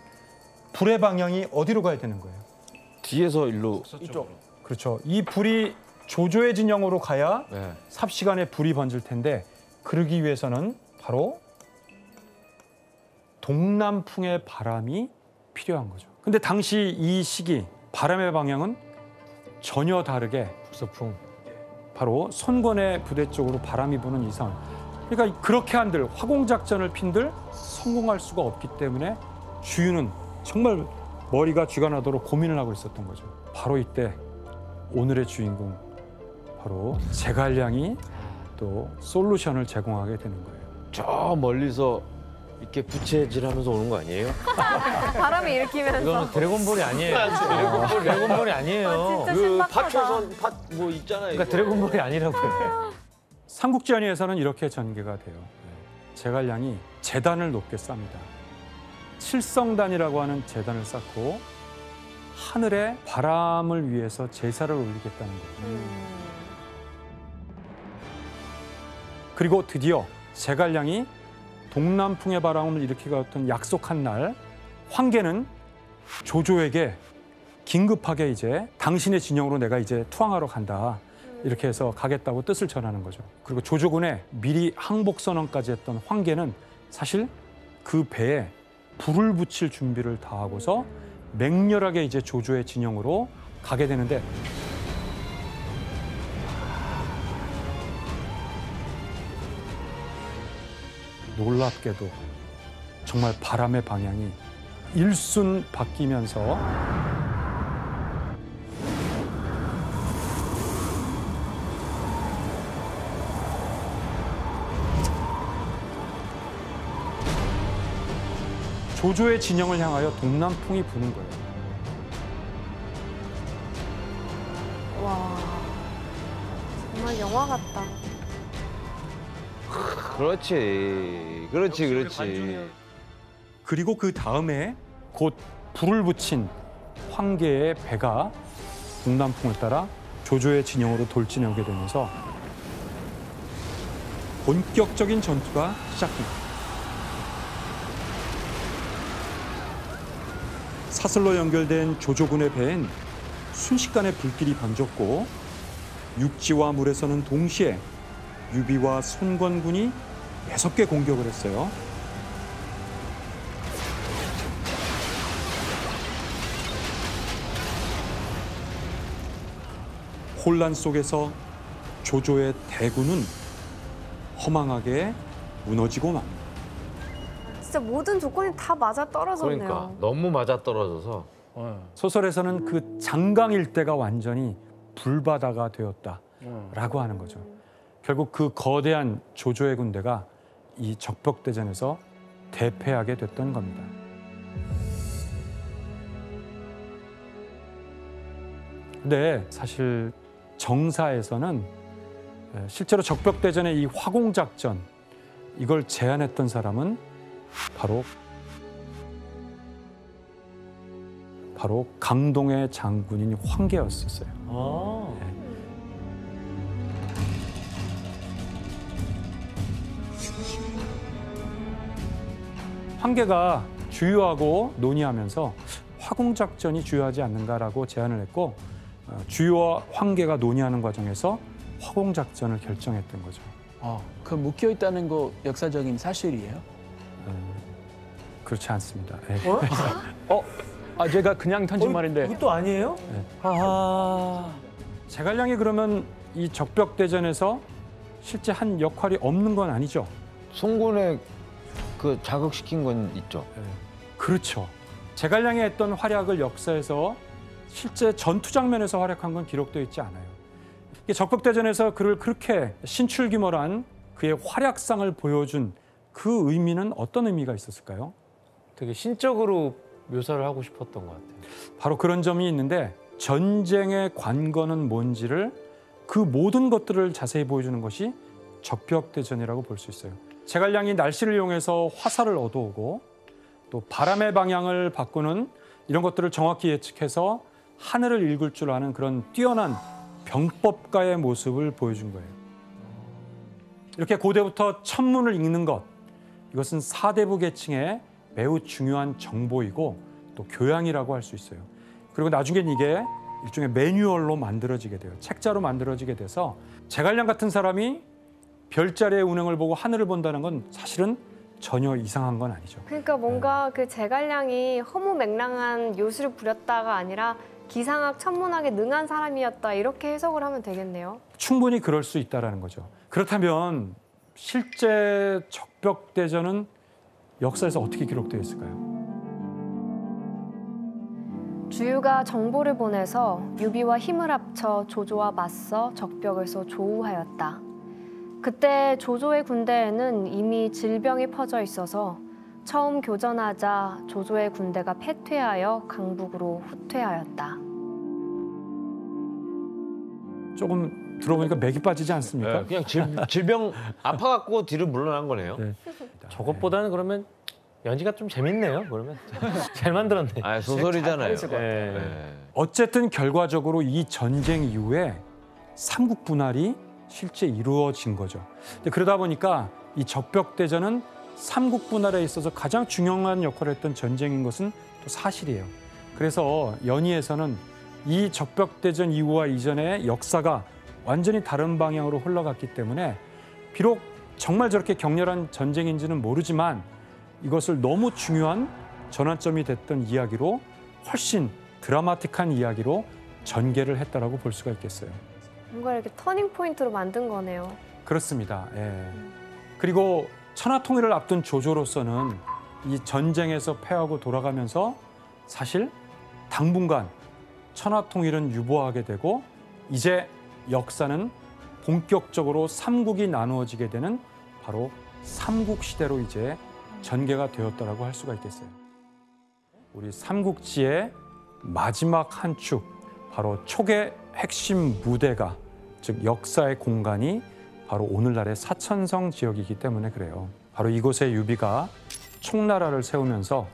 불의 방향이 어디로 가야 되는 거예요? 뒤에서 일로. 이쪽. 그렇죠. 이 불이 조조의 진영으로 가야 네. 삽시간에 불이 번질 텐데 그러기 위해서는 바로 동남풍의 바람이 필요한 거죠. 근데 당시 이 시기 바람의 방향은 전혀 다르게 북서풍. 바로 손권의 부대 쪽으로 바람이 부는 이상, 그러니까 그렇게 한들 화공작전을 핀들 성공할 수가 없기 때문에 주유는 정말 머리가 쥐가 나도록 고민을 하고 있었던 거죠. 바로 이때 오늘의 주인공, 바로 제갈량이 또 솔루션을 제공하게 되는 거예요. 저 멀리서 이렇게 부채질하면서 오는 거 아니에요? 바람을 일으키면서. 이거는 드래곤볼이 아니에요. 드래곤볼이 아니에요. 그 파초선 뭐 있잖아요. 그러니까 드래곤볼이 아니라고요. 삼국지연의에서는 이렇게 전개가 돼요. 제갈량이 제단을 높게 쌉니다. 칠성단이라고 하는 제단을 쌓고 하늘에 바람을 위해서 제사를 올리겠다는 거예요. 그리고 드디어 제갈량이 동남풍의 바람을 일으키겠다는 약속한 날, 황계는 조조에게 긴급하게 이제 당신의 진영으로 내가 이제 투항하러 간다, 이렇게 해서 가겠다고 뜻을 전하는 거죠. 그리고 조조군에 미리 항복 선언까지 했던 황계는 사실 그 배에 불을 붙일 준비를 다 하고서 맹렬하게 이제 조조의 진영으로 가게 되는데, 놀랍게도 정말 바람의 방향이 일순 바뀌면서 조조의 진영을 향하여 동남풍이 부는 거예요. 와, 정말 영화 같다. 그렇지. 그리고 그 다음에 곧 불을 붙인 황계의 배가 동남풍을 따라 조조의 진영으로 돌진해 오게 되면서 본격적인 전투가 시작됩니다. 사슬로 연결된 조조군의 배엔 순식간에 불길이 번졌고 육지와 물에서는 동시에 유비와 손권군이 6개 공격을 했어요. 혼란 속에서 조조의 대군은 허망하게 무너지고 맙니다. 진짜 모든 조건이 다 맞아 떨어졌네요. 그러니까 너무 맞아 떨어져서. 소설에서는 그 장강 일대가 완전히 불바다가 되었다라고 하는 거죠. 결국 그 거대한 조조의 군대가 이 적벽대전에서 대패하게 됐던 겁니다. 근데 사실 정사에서는 실제로 적벽대전의 이 화공작전, 이걸 제안했던 사람은 바로 강동의 장군인 황계였었어요. 네. 황계가 주유하고 논의하면서 화공작전이 주요하지 않는가라고 제안을 했고, 주유와 황계가 논의하는 과정에서 화공작전을 결정했던 거죠. 그 묶여 있다는 거 역사적인 사실이에요? 그렇지 않습니다. 네. 제가 그냥 던진 말인데. 이것도 아니에요? 네. 아하. 제갈량이 그러면 이 적벽대전에서 실제 한 역할이 없는 건 아니죠? 송군에 그 자극시킨 건 있죠. 네. 그렇죠. 제갈량이 했던 활약을 역사에서 실제 전투 장면에서 활약한 건 기록되어 있지 않아요. 적벽대전에서 그를 그렇게 신출귀몰한 그의 활약상을 보여준 그 의미는 어떤 의미가 있었을까요? 되게 신적으로 묘사를 하고 싶었던 것 같아요. 바로 그런 점이 있는데, 전쟁의 관건은 뭔지를, 그 모든 것들을 자세히 보여주는 것이 적벽대전이라고 볼 수 있어요. 제갈량이 날씨를 이용해서 화살을 얻어오고 또 바람의 방향을 바꾸는 이런 것들을 정확히 예측해서 하늘을 읽을 줄 아는 그런 뛰어난 병법가의 모습을 보여준 거예요. 이렇게 고대부터 천문을 읽는 것, 이것은 사대부 계층의 매우 중요한 정보이고 또 교양이라고 할 수 있어요. 그리고 나중엔 이게 일종의 매뉴얼로 만들어지게 돼요. 책자로 만들어지게 돼서 제갈량 같은 사람이 별자리의 운행을 보고 하늘을 본다는 건 사실은 전혀 이상한 건 아니죠. 그러니까 뭔가 그 제갈량이 허무맹랑한 요술을 부렸다가 아니라 기상학, 천문학에 능한 사람이었다 이렇게 해석을 하면 되겠네요. 충분히 그럴 수 있다는 거죠. 그렇다면 실제 적벽대전은 역사에서 어떻게 기록되어 있을까요? 주유가 정보를 보내서 유비와 힘을 합쳐 조조와 맞서 적벽에서 조우하였다. 그때 조조의 군대에는 이미 질병이 퍼져 있어서 처음 교전하자 조조의 군대가 패퇴하여 강북으로 후퇴하였다. 조금 들어보니까 맥이 빠지지 않습니까? 네, 그냥 질병 아파갖고 뒤로 물러난 거네요. 네. 저것보다는 그러면 연기가 좀 재밌네요. 그러면 잘 만들었네. 아, 소설이잖아요. 네. 어쨌든 결과적으로 이 전쟁 이후에 삼국 분할이 실제 이루어진 거죠. 근데 그러다 보니까 이 적벽대전은 삼국 분할에 있어서 가장 중요한 역할을 했던 전쟁인 것은 또 사실이에요. 그래서 연희에서는 이 적벽대전 이후와 이전의 역사가 완전히 다른 방향으로 흘러갔기 때문에 비록 정말 저렇게 격렬한 전쟁인지는 모르지만 이것을 너무 중요한 전환점이 됐던 이야기로 훨씬 드라마틱한 이야기로 전개를 했다라고 볼 수가 있겠어요. 뭔가 이렇게 터닝 포인트로 만든 거네요. 그렇습니다. 예. 그리고 천하통일을 앞둔 조조로서는 이 전쟁에서 패하고 돌아가면서 사실 당분간 천하통일은 유보하게 되고 이제 역사는 본격적으로 삼국이 나누어지게 되는 바로 삼국시대로 이제 전개가 되었다라고 할 수가 있겠어요. 우리 삼국지의 마지막 한 축, 바로 촉의 핵심 무대가, 즉 역사의 공간이 바로 오늘날의 사천성 지역이기 때문에 그래요. 바로 이곳에 유비가 촉나라를 세우면서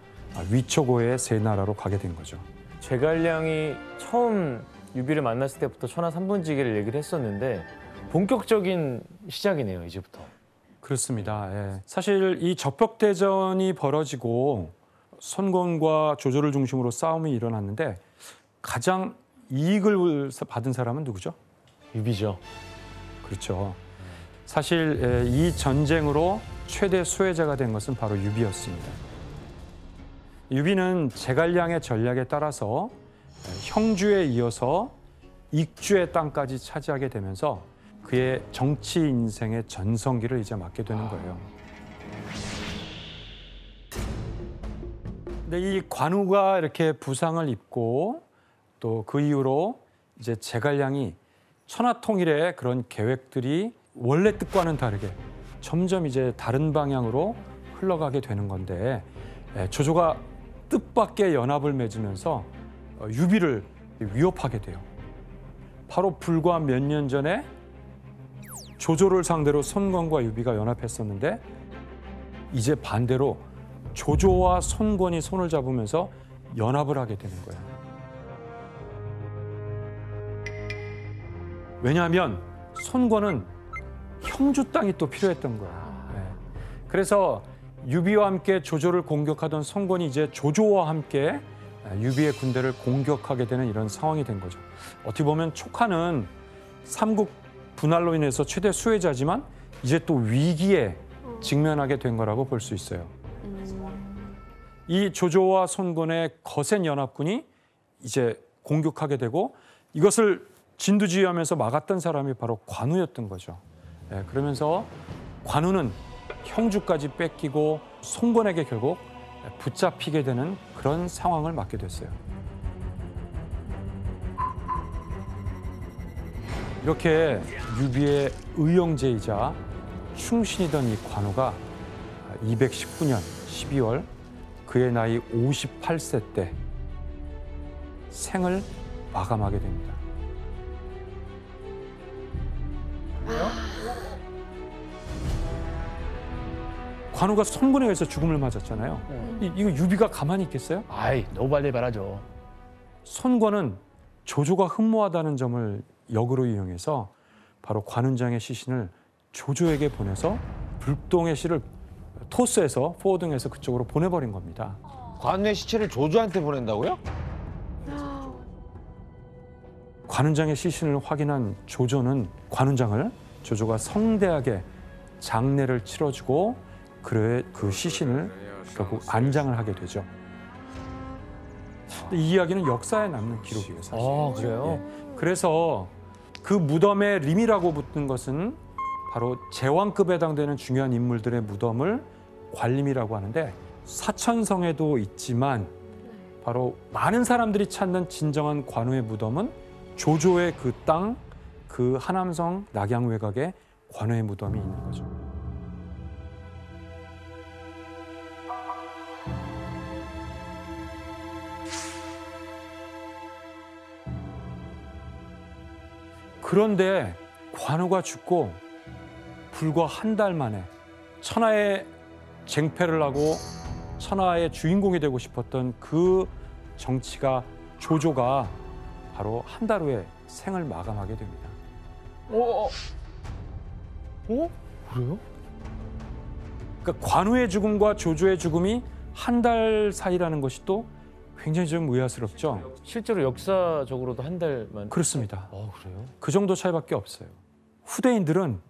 위초고의 세 나라로 가게 된 거죠. 제갈량이 처음 유비를 만났을 때부터 천하 삼분지기를 얘기를 했었는데 본격적인 시작이네요, 이제부터. 그렇습니다. 예. 사실 이 적벽대전이 벌어지고 손권과 조조를 중심으로 싸움이 일어났는데 가장 이익을 받은 사람은 누구죠? 유비죠. 그렇죠. 사실 이 전쟁으로 최대 수혜자가 된 것은 바로 유비였습니다. 유비는 제갈량의 전략에 따라서 형주에 이어서 익주의 땅까지 차지하게 되면서 그의 정치 인생의 전성기를 이제 맞게 되는 거예요. 근데 이 관우가 이렇게 부상을 입고 또 그 이후로 이제 제갈량이 천하통일의 그런 계획들이 원래 뜻과는 다르게 점점 이제 다른 방향으로 흘러가게 되는 건데 조조가 뜻밖의 연합을 맺으면서 유비를 위협하게 돼요. 바로 불과 몇 년 전에 조조를 상대로 손권과 유비가 연합했었는데 이제 반대로 조조와 손권이 손을 잡으면서 연합을 하게 되는 거예요. 왜냐하면 손권은 형주 땅이 또 필요했던 거예요. 네. 그래서 유비와 함께 조조를 공격하던 손권이 이제 조조와 함께 유비의 군대를 공격하게 되는 이런 상황이 된 거죠. 어떻게 보면 촉하는 삼국 분할로 인해서 최대 수혜자지만 이제 또 위기에 직면하게 된 거라고 볼 수 있어요. 이 조조와 손권의 거센 연합군이 이제 공격하게 되고 이것을 진두지휘하면서 막았던 사람이 바로 관우였던 거죠. 네, 그러면서 관우는 형주까지 뺏기고 손권에게 결국 붙잡히게 되는 그런 상황을 맞게 됐어요. 이렇게 유비의 의형제이자 충신이던 이 관우가 219년 12월 그의 나이 58세 때 생을 마감하게 됩니다. 관우가 손군에 의해서 죽음을 맞았잖아요. 이거 유비가 가만히 있겠어요? 아이, 노발대발하죠. 손권은 조조가 흠모하다는 점을 역으로 이용해서 바로 관운장의 시신을 조조에게 보내서 불동의 씨를 토스해서 포워딩해서 그쪽으로 보내버린 겁니다. 관우의 시체를 조조한테 보낸다고요? 관운장의 시신을 확인한 조조는 관운장을 조조가 성대하게 장례를 치러주고 그 시신을 결국 안장을 하게 되죠. 이 이야기는 역사에 남는 기록이에요, 사실. 그래요? 그래서 그 무덤에 림이라고 붙는 것은 바로 제왕급에 해당되는 중요한 인물들의 무덤을 관림이라고 하는데 사천성에도 있지만 바로 많은 사람들이 찾는 진정한 관우의 무덤은 조조의 그 땅, 그 하남성 낙양외곽에 관우의 무덤이 있는 거죠. 그런데 관우가 죽고 불과 한 달 만에 천하의 쟁패를 하고 천하의 주인공이 되고 싶었던 그 정치가 조조가 바로 한 달 후에 생을 마감하게 됩니다. 그래요? 그러니까 관우의 죽음과 조조의 죽음이 한 달 사이라는 것이 또 굉장히 좀 의아스럽죠. 실제로 역사적으로도 한 달만. 그렇습니다. 그래요? 그 정도 차이밖에 없어요. 후대인들은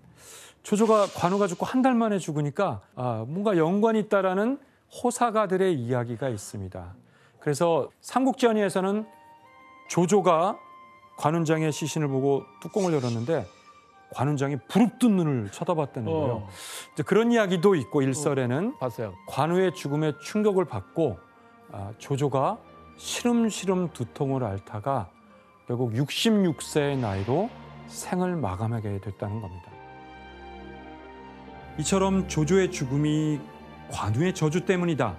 조조가 관우가 죽고 한 달 만에 죽으니까 뭔가 연관이 있다라는 호사가들의 이야기가 있습니다. 그래서 삼국지연의에서는 조조가 관운장의 시신을 보고 뚜껑을 열었는데 관운장이 부릅뜬 눈을 쳐다봤다는 거예요. 이제 그런 이야기도 있고 일설에는 봤어요. 관우의 죽음에 충격을 받고 조조가 시름시름 두통을 앓다가 결국 66세의 나이로 생을 마감하게 됐다는 겁니다. 이처럼 조조의 죽음이 관우의 저주 때문이다.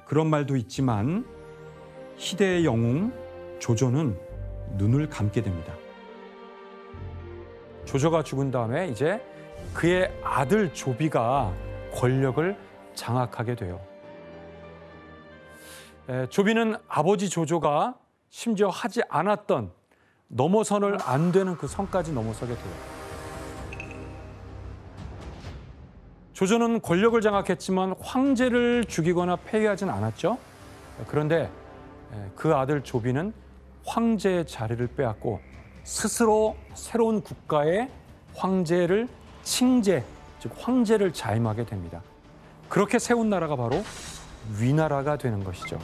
그런 말도 있지만 희대의 영웅 조조는 눈을 감게 됩니다. 조조가 죽은 다음에 이제 그의 아들 조비가 권력을 장악하게 돼요. 조비는 아버지 조조가 심지어 하지 않았던 넘어서는 안 되는 그 선까지 넘어서게 돼요. 조조는 권력을 장악했지만 황제를 죽이거나 폐위하진 않았죠. 그런데 그 아들 조비는 황제의 자리를 빼앗고 스스로 새로운 국가의 황제를 칭제, 즉 황제를 자임하게 됩니다. 그렇게 세운 나라가 바로 위나라가 되는 것이죠.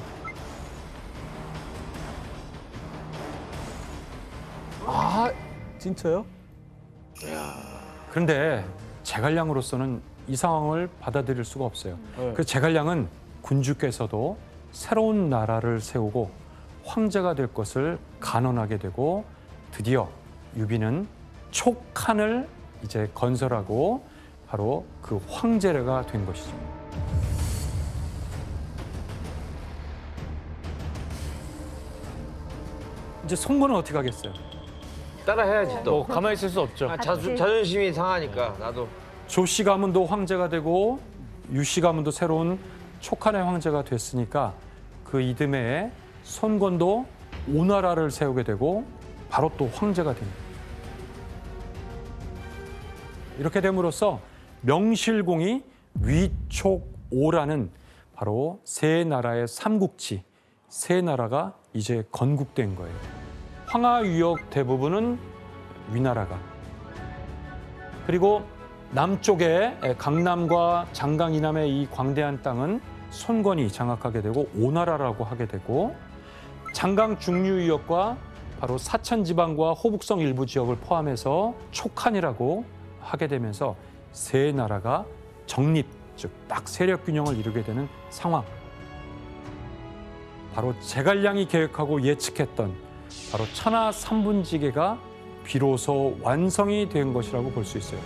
진짜요? 그런데 제갈량으로서는 이 상황을 받아들일 수가 없어요. 그래서 제갈량은 군주께서도 새로운 나라를 세우고 황제가 될 것을 간언하게 되고 드디어 유비는 촉한을 이제 건설하고 바로 그 황제가 된 것이죠. 이제 송건은 어떻게 하겠어요? 따라해야지 또. 가만히 있을 수 없죠. 자존심이 상하니까 나도. 조씨 가문도 황제가 되고 유씨 가문도 새로운 촉한의 황제가 됐으니까 그 이듬해에 손건도 오나라를 세우게 되고 바로 또 황제가 됩니다. 이렇게 됨으로써 명실공히 위촉오라는 바로 세 나라의 삼국지, 세 나라가 이제 건국된 거예요. 황하유역 대부분은 위나라가, 그리고 남쪽에 강남과 장강 이남의 이 광대한 땅은 손건이 장악하게 되고 오나라라고 하게 되고, 장강 중류유역과 바로 사천 지방과 호북성 일부 지역을 포함해서 촉한이라고 하게 되면서 세 나라가 정립, 즉 딱 세력 균형을 이루게 되는 상황. 바로 제갈량이 계획하고 예측했던 바로 천하 삼분지계가 비로소 완성이 된 것이라고 볼 수 있어요.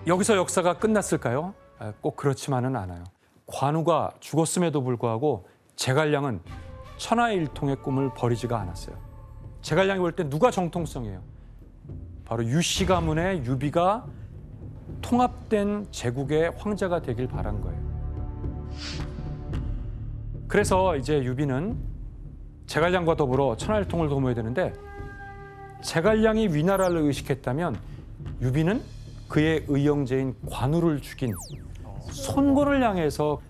여기서 역사가 끝났을까요? 꼭 그렇지만은 않아요. 관우가 죽었음에도 불구하고 제갈량은 천하일통의 꿈을 버리지가 않았어요. 제갈량이 볼 때 누가 정통성이에요? 바로 유씨 가문의 유비가 통합된 제국의 황제가 되길 바란 거예요. 그래서 이제 유비는 제갈량과 더불어 천하일통을 도모해야 되는데 제갈량이 위나라를 의식했다면 유비는 그의 의형제인 관우를 죽인 손권을 향해서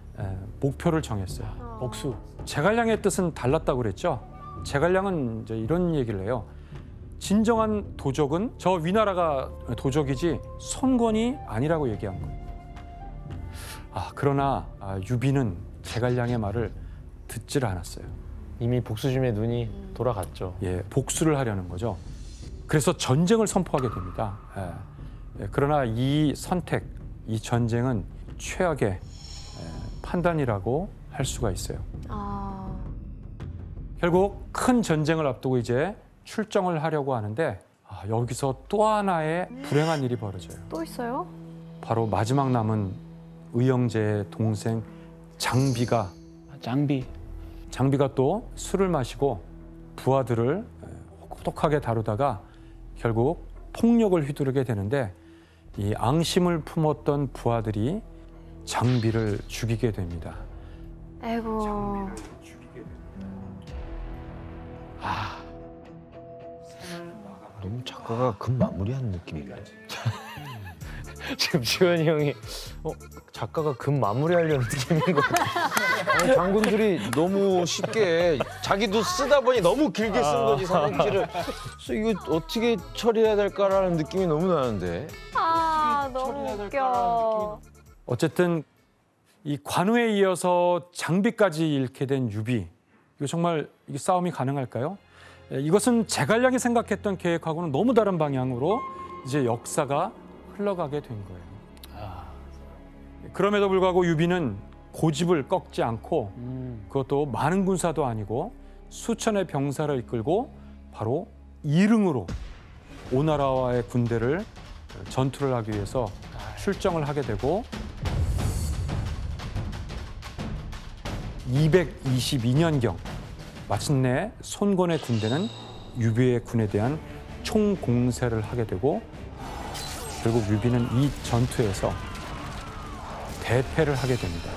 목표를 정했어요. 복수. 제갈량의 뜻은 달랐다고 그랬죠. 제갈량은 이제 이런 얘기를 해요. 진정한 도적은 저 위나라가 도적이지 손권이 아니라고 얘기한 거예요. 그러나 유비는 제갈량의 말을 듣질 않았어요. 이미 복수심에 눈이 돌아갔죠. 예, 복수를 하려는 거죠. 그래서 전쟁을 선포하게 됩니다. 그러나 이 선택, 이 전쟁은 최악의 판단이라고 할 수가 있어요. 결국 큰 전쟁을 앞두고 이제 출정을 하려고 하는데 여기서 또 하나의 불행한 일이 벌어져요. 또 있어요? 바로 마지막 남은 의형제의 동생 장비가 또 술을 마시고 부하들을 혹독하게 다루다가 결국 폭력을 휘두르게 되는데 이 앙심을 품었던 부하들이 장비를 죽이게 됩니다. 아이고. 너무 작가가 급 마무리하는 느낌이네. 지금 지원이 형이 작가가 급 마무리하려는 느낌인 것 같아요. 장군들이 너무 쉽게 자기도 쓰다 보니 너무 길게 쓴 거지 삼국지를. 그래서 이거 어떻게 처리해야 될까라는 느낌이 너무 나는데. 너무 웃겨. 어쨌든 이 관우에 이어서 장비까지 잃게 된 유비. 이거 정말 이게 싸움이 가능할까요? 이것은 제갈량이 생각했던 계획하고는 너무 다른 방향으로 이제 역사가 흘러가게 된 거예요. 그럼에도 불구하고 유비는 고집을 꺾지 않고 그것도 많은 군사도 아니고 수천의 병사를 이끌고 바로 이릉으로 오나라와의 군대를 전투를 하기 위해서 출정을 하게 되고 222년경 마침내 손권의 군대는 유비의 군에 대한 총공세를 하게 되고 결국 유비는 이 전투에서 대패를 하게 됩니다.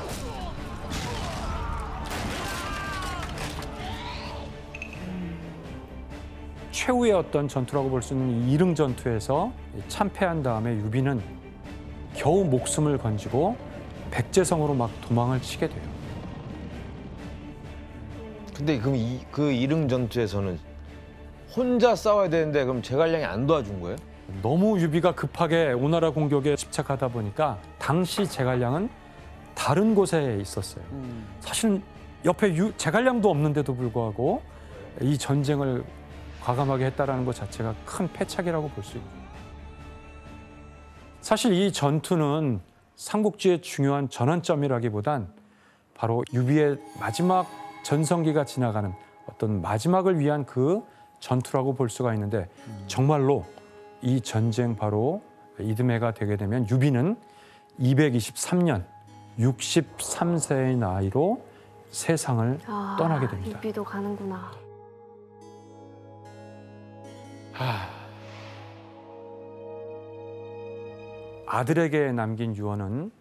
최후의 어떤 전투라고 볼 수 있는 이 이릉 전투에서 참패한 다음에 유비는 겨우 목숨을 건지고 백제성으로 막 도망을 치게 돼요. 근데 그럼 그 이릉 전투에서는 혼자 싸워야 되는데 그럼 제갈량이 안 도와준 거예요? 너무 유비가 급하게 오나라 공격에 집착하다 보니까 당시 제갈량은 다른 곳에 있었어요. 사실 옆에 제갈량도 없는데도 불구하고 이 전쟁을 과감하게 했다라는 것 자체가 큰 패착이라고 볼 수 있죠. 사실 이 전투는 삼국지의 중요한 전환점이라기보단 바로 유비의 마지막 전성기가 지나가는 어떤 마지막을 위한 그 전투라고 볼 수가 있는데 정말로 이 전쟁 바로 이듬해가 되게 되면 유비는 223년 63세의 나이로 세상을 떠나게 됩니다. 유비도 가는구나. 아들에게 남긴 유언은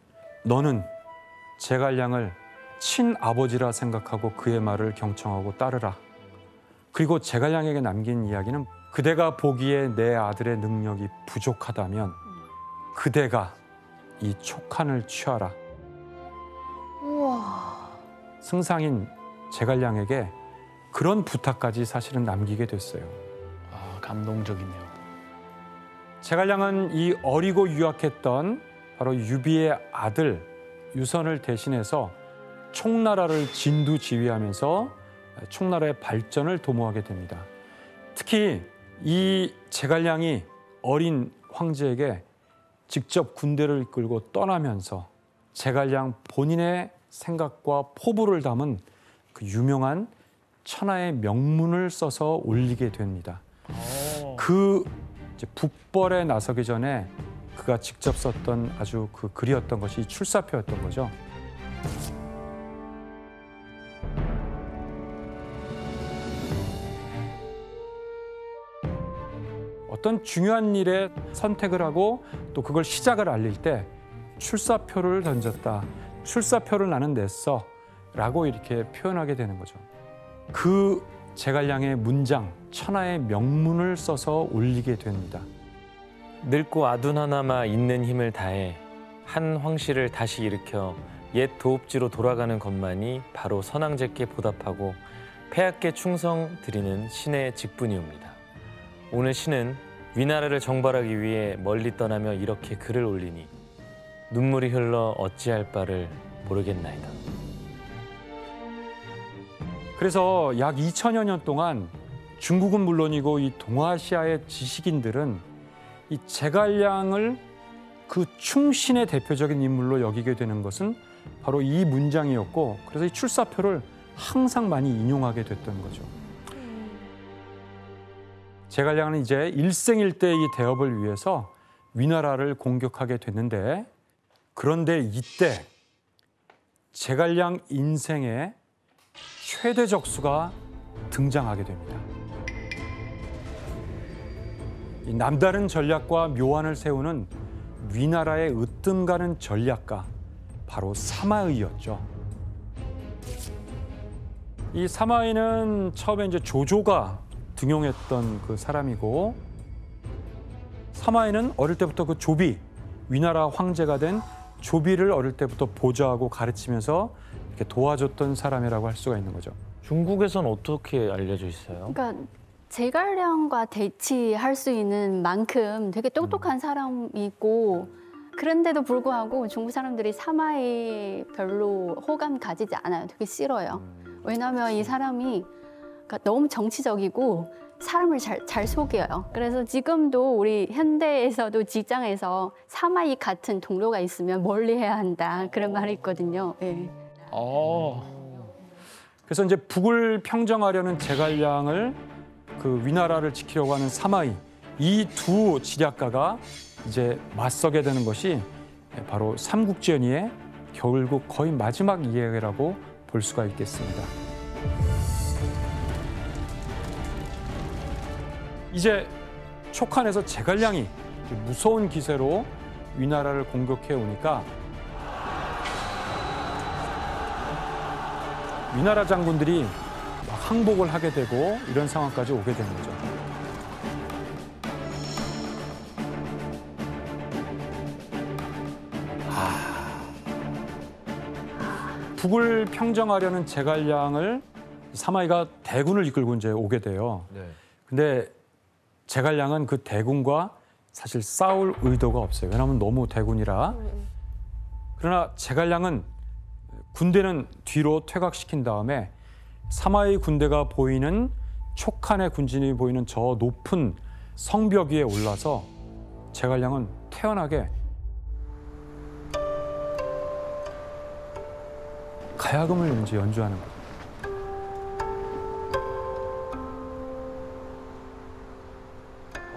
너는 제갈량을 친아버지라 생각하고 그의 말을 경청하고 따르라. 그리고 제갈량에게 남긴 이야기는 그대가 보기에 내 아들의 능력이 부족하다면 그대가 이 촉한을 취하라. 우와. 승상인 제갈량에게 그런 부탁까지 사실은 남기게 됐어요. 감동적이네요. 제갈량은 이 어리고 유약했던 바로 유비의 아들 유선을 대신해서 총나라를 진두지휘하면서 총나라의 발전을 도모하게 됩니다. 특히 이 제갈량이 어린 황제에게 직접 군대를 이끌고 떠나면서 제갈량 본인의 생각과 포부를 담은 그 유명한 천하의 명문을 써서 올리게 됩니다. 그 이제 북벌에 나서기 전에 그가 직접 썼던 아주 그 글이었던 것이 출사표였던 거죠. 어떤 중요한 일에 선택을 하고 또 그걸 시작을 알릴 때 출사표를 던졌다. 출사표를 나는 냈어. 라고 이렇게 표현하게 되는 거죠. 그 제갈량의 문장, 천하의 명문을 써서 올리게 됩니다. 늙고 아둔 하나마 있는 힘을 다해 한 황실을 다시 일으켜 옛 도읍지로 돌아가는 것만이 바로 선왕제께 보답하고 폐하께 충성 드리는 신의 직분이옵니다. 오늘 신은 위나라를 정벌하기 위해 멀리 떠나며 이렇게 글을 올리니 눈물이 흘러 어찌할 바를 모르겠나이다. 그래서 약 2000여 년 동안 중국은 물론이고 이 동아시아의 지식인들은 이 제갈량을 그 충신의 대표적인 인물로 여기게 되는 것은 바로 이 문장이었고, 그래서 이 출사표를 항상 많이 인용하게 됐던 거죠. 제갈량은 이제 일생일대 이 대업을 위해서 위나라를 공격하게 됐는데, 그런데 이때 제갈량 인생의 최대 적수가 등장하게 됩니다. 이 남다른 전략과 묘안을 세우는 위나라의 으뜸가는 전략가, 바로 사마의였죠. 이 사마의는 처음에 이제 조조가 등용했던 그 사람이고, 사마의는 어릴 때부터 그 조비, 위나라 황제가 된 조비를 어릴 때부터 보좌하고 가르치면서 이렇게 도와줬던 사람이라고 할 수가 있는 거죠. 중국에선 어떻게 알려져 있어요? 그러니까 제갈량과 대치할 수 있는 만큼 되게 똑똑한 사람이고, 그런데도 불구하고 중국 사람들이 사마이 별로 호감 가지지 않아요. 되게 싫어요. 왜냐하면 이 사람이 그러니까 너무 정치적이고 사람을 잘 속여요. 그래서 지금도 우리 현대에서도 직장에서 사마이 같은 동료가 있으면 멀리해야 한다, 그런 말이 있거든요. 네. 그래서 이제 북을 평정하려는 제갈량을 그 위나라를 지키려고 하는 사마이, 이 두 지략가가 이제 맞서게 되는 것이 바로 삼국지연의의 결국 거의 마지막 이야기라고 볼 수가 있겠습니다. 이제 촉한에서 제갈량이 무서운 기세로 위나라를 공격해 오니까 위나라 장군들이 막 항복을 하게 되고 이런 상황까지 오게 되는 거죠. 북을 평정하려는 제갈량을 사마이가 대군을 이끌고 이제 오게 돼요. 근데 제갈량은 그 대군과 사실 싸울 의도가 없어요. 왜냐하면 너무 대군이라. 그러나 제갈량은 군대는 뒤로 퇴각시킨 다음에 사마이 군대가 보이는 촉한의 군진이 보이는 저 높은 성벽 위에 올라서 제갈량은 태연하게 가야금을 이제 연주하는 거예요.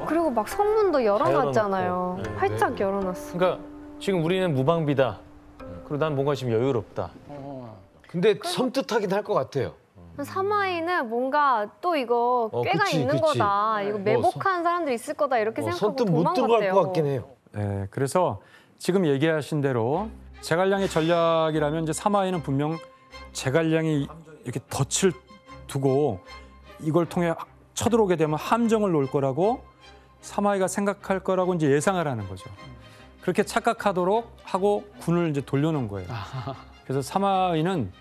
그리고 막 성문도 열어놨잖아요. 네, 활짝 네. 열어놨어. 그러니까 지금 우리는 무방비다. 그리고 난 뭔가 지금 여유롭다. 근데 섬뜩하긴 할 것 같아요. 사마이는 뭔가 또 이거 꾀가 그치, 있는 그치. 거다. 이거 매복한 사람들이 있을 거다. 이렇게 생각하고 선뜻 못 들어갈 도망갔대요. 것 같긴 해요. 네, 그래서 지금 얘기하신 대로 제갈량의 전략이라면 이제 사마이는 분명 제갈량이 이렇게 덫을 두고 이걸 통해 쳐들어오게 되면 함정을 놓을 거라고 사마이가 생각할 거라고 이제 예상을 하는 거죠. 그렇게 착각하도록 하고 군을 이제 돌려놓은 거예요. 그래서 사마이는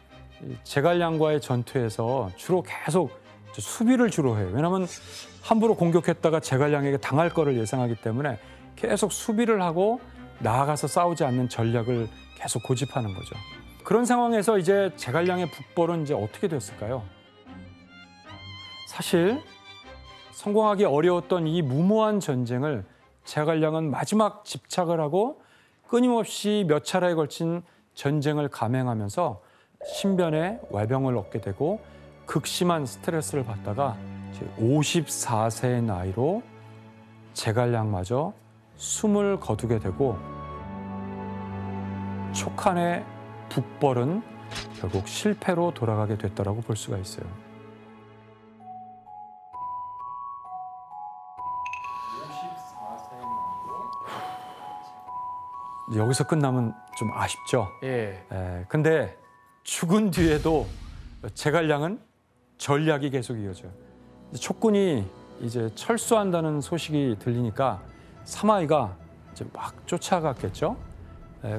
제갈량과의 전투에서 주로 계속 수비를 주로 해요. 왜냐하면 함부로 공격했다가 제갈량에게 당할 거를 예상하기 때문에 계속 수비를 하고 나아가서 싸우지 않는 전략을 계속 고집하는 거죠. 그런 상황에서 이제 제갈량의 북벌은 이제 어떻게 됐을까요? 사실 성공하기 어려웠던 이 무모한 전쟁을 제갈량은 마지막 집착을 하고 끊임없이 몇 차례에 걸친 전쟁을 감행하면서 신변의 외병을 얻게 되고 극심한 스트레스를 받다가 54세의 나이로 제갈량마저 숨을 거두게 되고 촉한의 북벌은 결국 실패로 돌아가게 됐다라고 볼 수가 있어요. 여기서 끝나면 좀 아쉽죠. 예. 근데 죽은 뒤에도 제갈량은 전략이 계속 이어져요. 촉군이 이제 철수한다는 소식이 들리니까 사마이가 이제 막 쫓아갔겠죠.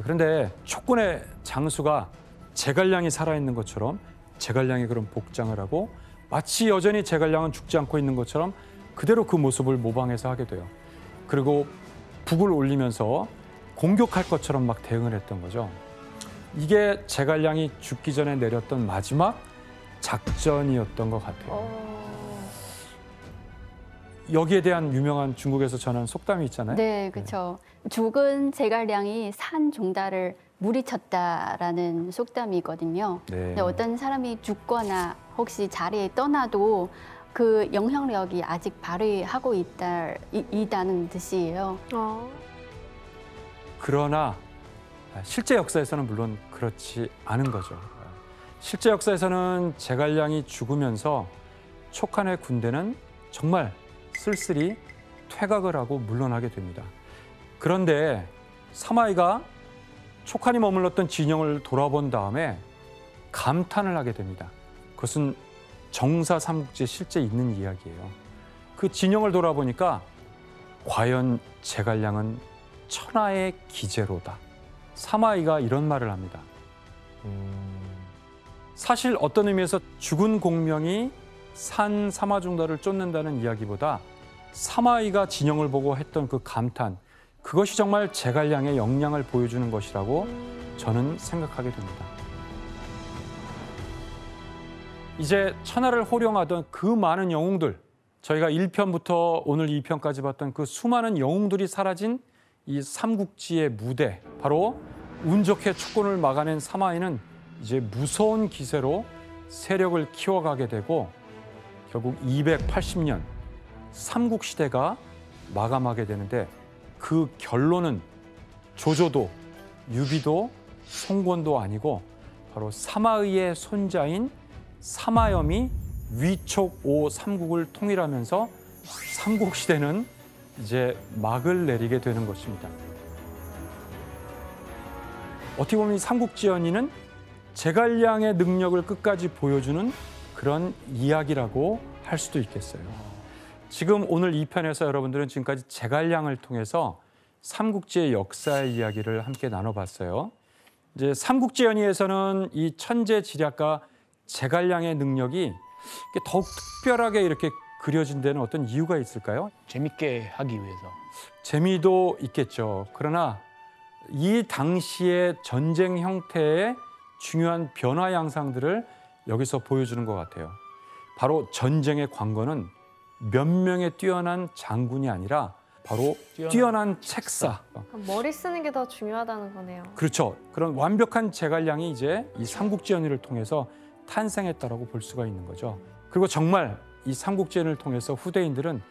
그런데 촉군의 장수가 제갈량이 살아있는 것처럼 제갈량이 그런 복장을 하고 마치 여전히 제갈량은 죽지 않고 있는 것처럼 그대로 그 모습을 모방해서 하게 돼요. 그리고 북을 올리면서 공격할 것처럼 막 대응을 했던 거죠. 이게 제갈량이 죽기 전에 내렸던 마지막 작전이었던 것 같아요. 여기에 대한 유명한 중국에서 전한 속담이 있잖아요. 네, 그렇죠. 죽은 제갈량이 산 종달을 물리쳤다라는 속담이거든요. 네. 근데 어떤 사람이 죽거나 혹시 자리에 떠나도 그 영향력이 아직 발휘하고 있다는 뜻이에요. 그러나 실제 역사에서는 물론 그렇지 않은 거죠. 실제 역사에서는 제갈량이 죽으면서 촉한의 군대는 정말 쓸쓸히 퇴각을 하고 물러나게 됩니다. 그런데 사마이가 촉한이 머물렀던 진영을 돌아본 다음에 감탄을 하게 됩니다. 그것은 정사 삼국지에 실제 있는 이야기예요. 그 진영을 돌아보니까 과연 제갈량은 천하의 기재로다. 사마이가 이런 말을 합니다. 사실 어떤 의미에서 죽은 공명이 산 사마중달을 쫓는다는 이야기보다 사마이가 진영을 보고 했던 그 감탄, 그것이 정말 제갈량의 역량을 보여주는 것이라고 저는 생각하게 됩니다. 이제 천하를 호령하던 그 많은 영웅들, 저희가 1편부터 오늘 2편까지 봤던 그 수많은 영웅들이 사라진 이 삼국지의 무대, 바로 운 좋게 촉군을 막아낸 사마이는 이제 무서운 기세로 세력을 키워가게 되고 결국 280년 삼국시대가 마감하게 되는데 그 결론은 조조도 유비도 송권도 아니고 바로 사마의의 손자인 사마염이 위촉 5삼국을 통일하면서 삼국시대는 이제 막을 내리게 되는 것입니다. 어떻게 보면 이 삼국지연의는 제갈량의 능력을 끝까지 보여주는 그런 이야기라고 할 수도 있겠어요. 지금 오늘 2편에서 여러분들은 지금까지 제갈량을 통해서 삼국지의 역사의 이야기를 함께 나눠봤어요. 이제 삼국지연의에서는 이 천재지략가 제갈량의 능력이 더욱 특별하게 이렇게 그려진 데는 어떤 이유가 있을까요? 재밌게 하기 위해서. 재미도 있겠죠. 그러나 이 당시의 전쟁 형태의 중요한 변화 양상들을 여기서 보여주는 것 같아요. 바로 전쟁의 관건은 몇 명의 뛰어난 장군이 아니라 바로 뛰어난 책사. 머리 쓰는 게 더 중요하다는 거네요. 그렇죠. 그런 완벽한 제갈량이 이제 이 삼국지연의를 통해서 탄생했다라고 볼 수가 있는 거죠. 그리고 정말 이 삼국지연의를 통해서 후대인들은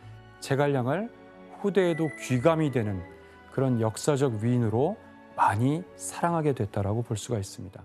제갈량을 후대에도 귀감이 되는 그런 역사적 위인으로 많이 사랑하게 됐다라고 볼 수가 있습니다.